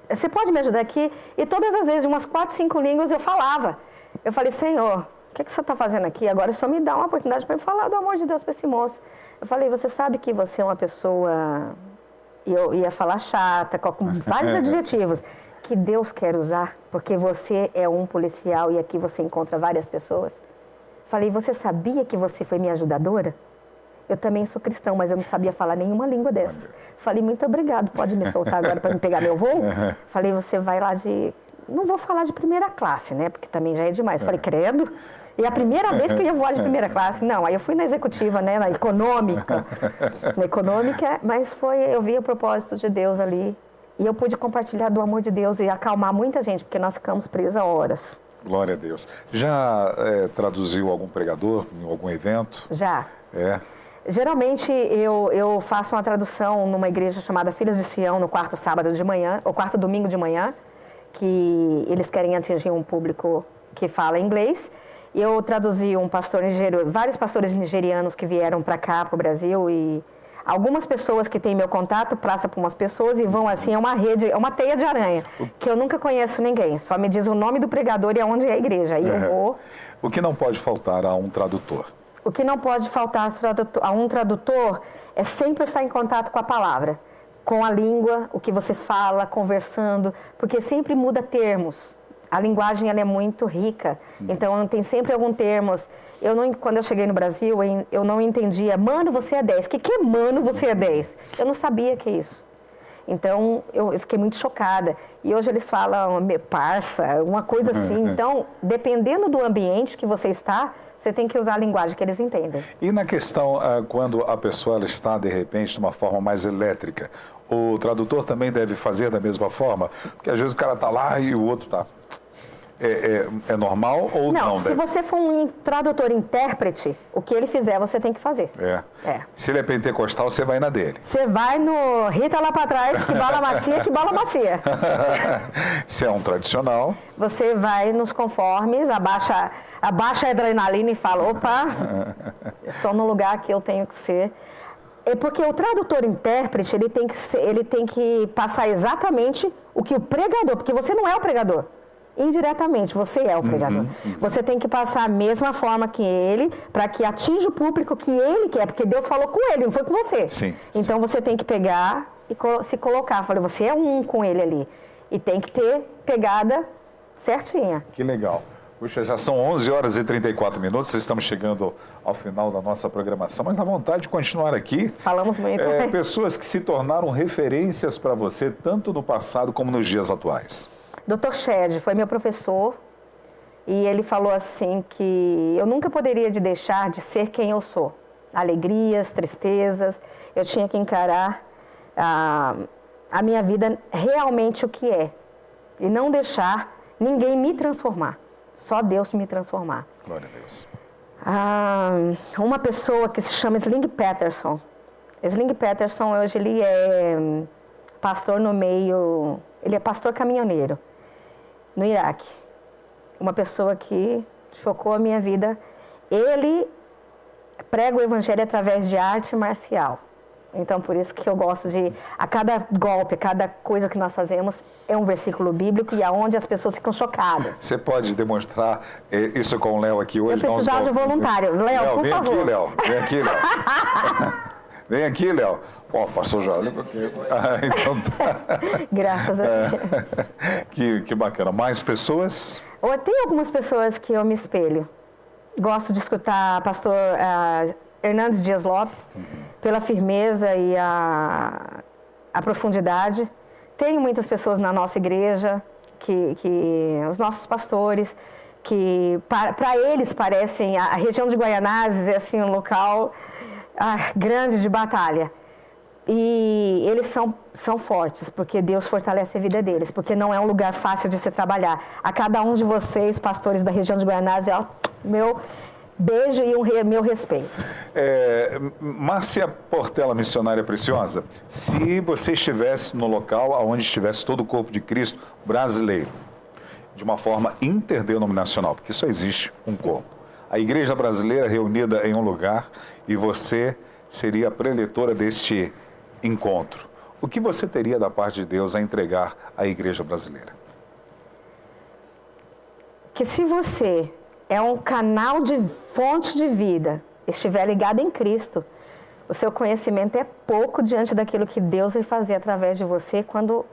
Você pode me ajudar aqui? E todas as vezes, umas 4, 5 línguas eu falava. Eu falei, Senhor, o que o Senhor está fazendo aqui? Agora o Senhor me dá uma oportunidade para eu falar do amor de Deus para esse moço. Eu falei, você sabe que você é uma pessoa... E eu ia falar chata, com vários adjetivos, que Deus quer usar, porque você é um policial e aqui você encontra várias pessoas. Falei, você sabia que você foi minha ajudadora? Eu também sou cristão, mas eu não sabia falar nenhuma língua dessas. Falei, muito obrigado, pode me soltar agora para me pegar meu voo? Falei, você vai lá de... Não vou falar de primeira classe, né? Porque também já é demais. Falei, credo. E a primeira vez que eu ia voar de primeira classe. Não, aí eu fui na executiva, né? Na econômica. Na econômica, mas eu vi o propósito de Deus ali. E eu pude compartilhar do amor de Deus e acalmar muita gente, porque nós ficamos presas horas. Glória a Deus. Já traduziu algum pregador em algum evento? Já. Geralmente eu faço uma tradução numa igreja chamada Filhas de Sião no quarto sábado de manhã, ou quarto domingo de manhã, que eles querem atingir um público que fala inglês. Eu traduzi um pastor vários pastores nigerianos que vieram para cá, para o Brasil, e algumas pessoas que têm meu contato passam por umas pessoas e vão assim, é uma rede, é uma teia de aranha, que eu nunca conheço ninguém, só me diz o nome do pregador e aonde é a igreja, aí eu vou. O que não pode faltar a um tradutor? O que não pode faltar a um tradutor é sempre estar em contato com a palavra, com a língua, o que você fala, conversando, porque sempre muda termos. A linguagem ela é muito rica, então tem sempre alguns termos. Quando eu cheguei no Brasil, eu não entendia, mano, você é 10. O que é mano, você é 10? Eu não sabia que é isso. Então, eu fiquei muito chocada. E hoje eles falam parça, uma coisa assim. Então, dependendo do ambiente que você está, você tem que usar a linguagem que eles entendem. E na questão, quando a pessoa ela está, de repente, de uma forma mais elétrica, o tradutor também deve fazer da mesma forma? Porque às vezes o cara está lá e o outro está... É normal ou não? Se você for um tradutor-intérprete, o que ele fizer, você tem que fazer. Se ele é pentecostal, você vai na dele. Você vai no Rita lá para trás, que bala macia, que bala macia. Se é um tradicional... Você vai nos conformes, abaixa a adrenalina e fala, opa, estou no lugar que eu tenho que ser. É porque o tradutor-intérprete, ele tem que passar exatamente o que o pregador, porque você não é o pregador. Indiretamente, você é o pregador. Você tem que passar a mesma forma que ele, para que atinja o público que ele quer, porque Deus falou com ele, não foi com você. Então você tem que pegar e se colocar. Falei, você é um com ele ali. E tem que ter pegada certinha. Que legal. Puxa, já são 11 horas e 34 minutos, estamos chegando ao final da nossa programação, mas à vontade de continuar aqui. Falamos muito. Pessoas que se tornaram referências para você, tanto no passado como nos dias atuais. Dr. Shed foi meu professor e ele falou assim que eu nunca poderia deixar de ser quem eu sou. Alegrias, tristezas, eu tinha que encarar a minha vida realmente o que é. E não deixar ninguém me transformar, só Deus me transformar. Glória a Deus. Uma pessoa que se chama Sling Patterson. Sling Patterson hoje ele é pastor ele é pastor caminhoneiro no Iraque. Uma pessoa que chocou a minha vida. Ele prega o evangelho através de arte marcial. Então, por isso que eu gosto de... A cada golpe, a cada coisa que nós fazemos é um versículo bíblico e aonde as pessoas ficam chocadas. Você pode demonstrar isso com o Léo aqui hoje? Eu precisava de um voluntário. Léo, por favor. Aqui, Léo. Vem aqui, Léo. Vem aqui, Léo. Ó, pastor já, olha aqui. Então tá. Graças a Deus. Que bacana. Mais pessoas? Tem algumas pessoas que eu me espelho. Gosto de escutar pastor Hernandes Dias Lopes, pela firmeza e a profundidade. Tem muitas pessoas na nossa igreja, os nossos pastores, que para eles parecem, a região de Guaianazes é assim, um local grande de batalha. E eles são fortes, porque Deus fortalece a vida deles, porque não é um lugar fácil de se trabalhar. A cada um de vocês, pastores da região de Guaianazes, meu beijo e meu respeito. Márcia Portela, missionária preciosa, se você estivesse no local onde estivesse todo o corpo de Cristo brasileiro, de uma forma interdenominacional, porque só existe um corpo, a igreja brasileira reunida em um lugar e você seria a preletora deste encontro, o que você teria da parte de Deus a entregar à igreja brasileira? Que se você é um canal de fonte de vida, estiver ligado em Cristo, o seu conhecimento é pouco diante daquilo que Deus vai fazer através de você quando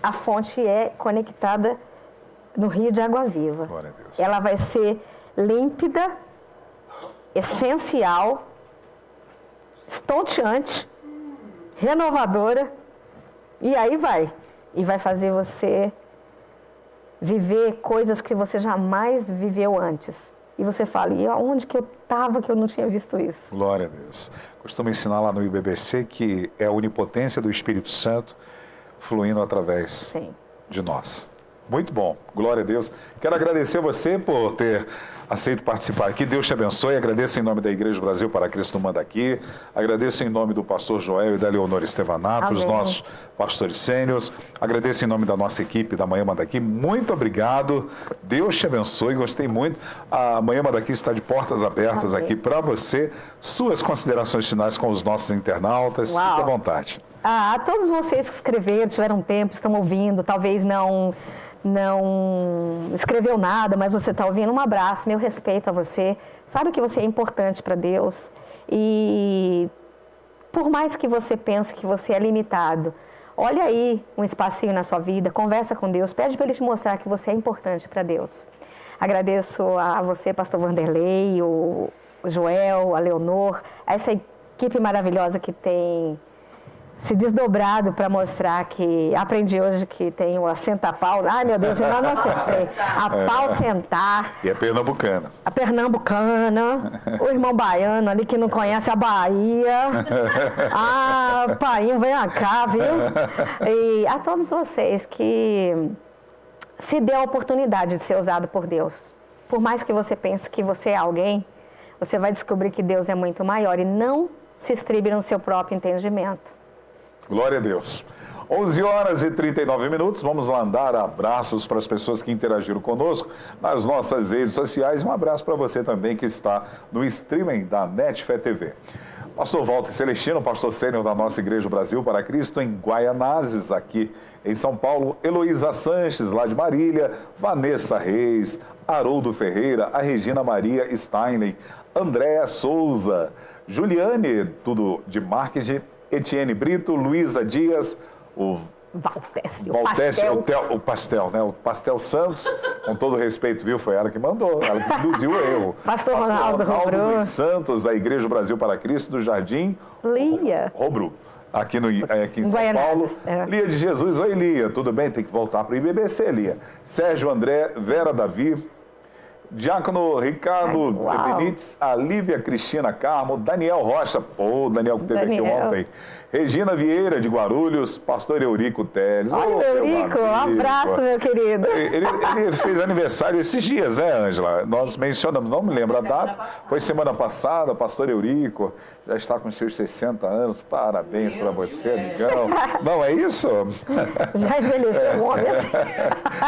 a fonte é conectada no rio de água viva. Glória a Deus. Ela vai ser límpida, essencial, estonteante, renovadora, e aí vai. E vai fazer você viver coisas que você jamais viveu antes. E você fala, e onde que eu estava que eu não tinha visto isso? Glória a Deus. Costumo ensinar lá no IBBC que é a onipotência do Espírito Santo fluindo através de nós. Muito bom, glória a Deus. Quero agradecer você por ter aceito participar aqui. Deus te abençoe. Agradeço em nome da Igreja Brasil para Cristo Manda Aqui. Agradeço em nome do pastor Joel e da Leonor Estevanato, os nossos pastores sêniores. Agradeço em nome da nossa equipe da Manhã Manda Aqui. Muito obrigado. Deus te abençoe. Gostei muito. A Manhã Manda Aqui está de portas abertas aqui para você. Suas considerações finais com os nossos internautas. Fique à vontade. A todos vocês que escreveram, tiveram tempo, estão ouvindo, talvez não escreveu nada, mas você está ouvindo, um abraço, meu respeito a você. Sabe que você é importante para Deus e por mais que você pense que você é limitado, olha aí um espacinho na sua vida, conversa com Deus, pede para Ele te mostrar que você é importante para Deus. Agradeço a você, pastor Vanderlei, o Joel, a Leonor, essa equipe maravilhosa que tem se desdobrado para mostrar que... Aprendi hoje que tem o assenta-pau. Ai, meu Deus, eu não sei. A pau sentar. E é pernambucana. A pernambucana. O irmão baiano ali que não conhece a Bahia. Ah, painho, vem cá, viu? E a todos vocês que se dê a oportunidade de ser usado por Deus. Por mais que você pense que você é alguém, você vai descobrir que Deus é muito maior e não se estribe no seu próprio entendimento. Glória a Deus. 11 horas e 39 minutos, vamos lá dar abraços para as pessoas que interagiram conosco nas nossas redes sociais. Um abraço para você também que está no streaming da NetFé TV. Pastor Walter Celestino, pastor sênior da nossa Igreja Brasil para Cristo em Guaianazes, aqui em São Paulo. Heloísa Sanches, lá de Marília. Vanessa Reis, Haroldo Ferreira, a Regina Maria Steinley, Andréa Souza, Juliane, tudo de marketing, Etienne Brito, Luísa Dias, o o Pastel, né? O Pastel Santos, com todo respeito, viu? Foi ela que mandou, ela que induziu o erro. Pastor Ronaldo dos Santos, da Igreja Brasil para Cristo, do Jardim Lia Robru, aqui em São Paulo. Lia de Jesus, oi Lia, tudo bem? Tem que voltar para o IBBC, Lia. Sérgio André, Vera Davi, Diácono Ricardo Benítez, a Lívia Cristina Carmo, Daniel Rocha, o Daniel que esteve aqui ontem, Regina Vieira de Guarulhos, pastor Eurico Teles. Olha, Eurico, um abraço, meu querido. Ele fez aniversário esses dias, né, Ângela? Nós mencionamos, não me lembro a data, foi semana passada, pastor Eurico, já está com seus 60 anos, parabéns para você, amigão. Não, é isso? Já envelheceu o homem.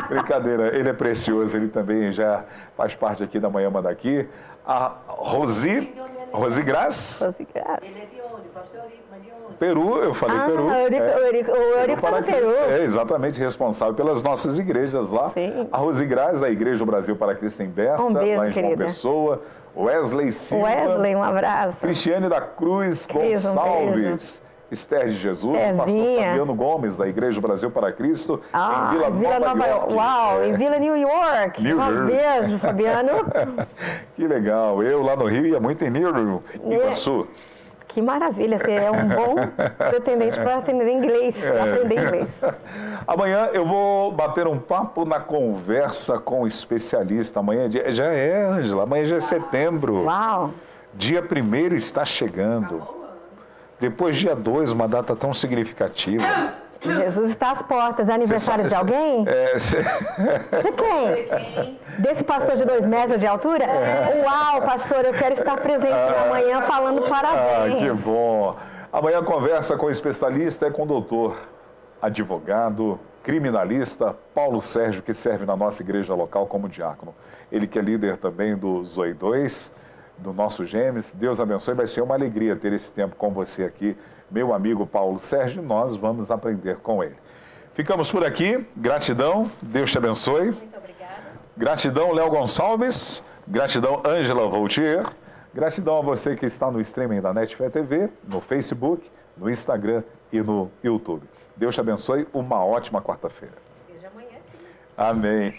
Brincadeira, ele é precioso, ele também já faz parte aqui da Manhã Manda Aqui. A Rosi Graz. Rosi Graz. Ele é de onde? Pastor Eurico, mas de onde? Peru, eu falei Peru. O Eurico está no Peru. É exatamente responsável pelas nossas igrejas lá. Sim. A Rosi Graz, da Igreja Brasil para Cristo em Bessa, beijo, lá em João Pessoa. Wesley Silva. Wesley, um abraço. Cristiane da Cruz Gonçalves. Esther de Jesus, pastor Fabiano Gomes, da Igreja Brasil para Cristo, em Vila Nova York. Uau, em Vila New York. Um beijo, Fabiano. Que legal. Eu lá no Rio ia muito em Iguaçu. Que maravilha, você é um bom pretendente para aprender inglês. Amanhã eu vou bater um papo na conversa com o especialista. Amanhã já é, Ângela, amanhã já é setembro. Uau. Dia 1º está chegando. Depois, dia 2, uma data tão significativa. Jesus está às portas. É aniversário de alguém? De quem? Desse pastor de 2 metros de altura? Uau, pastor, eu quero estar presente amanhã falando parabéns. Que bom. Amanhã a conversa com o especialista é com o doutor, advogado, criminalista, Paulo Sérgio, que serve na nossa igreja local como diácono. Ele que é líder também do Zoe 2, do nosso Gêmeos. Deus abençoe, vai ser uma alegria ter esse tempo com você aqui, meu amigo Paulo Sérgio, e nós vamos aprender com ele. Ficamos por aqui, gratidão, Deus te abençoe. Muito obrigada. Gratidão, Léo Gonçalves, gratidão, Ângela Voltier, gratidão a você que está no streaming da NetFé TV, no Facebook, no Instagram e no YouTube. Deus te abençoe, uma ótima quarta-feira. Esteja amanhã aqui. Amém.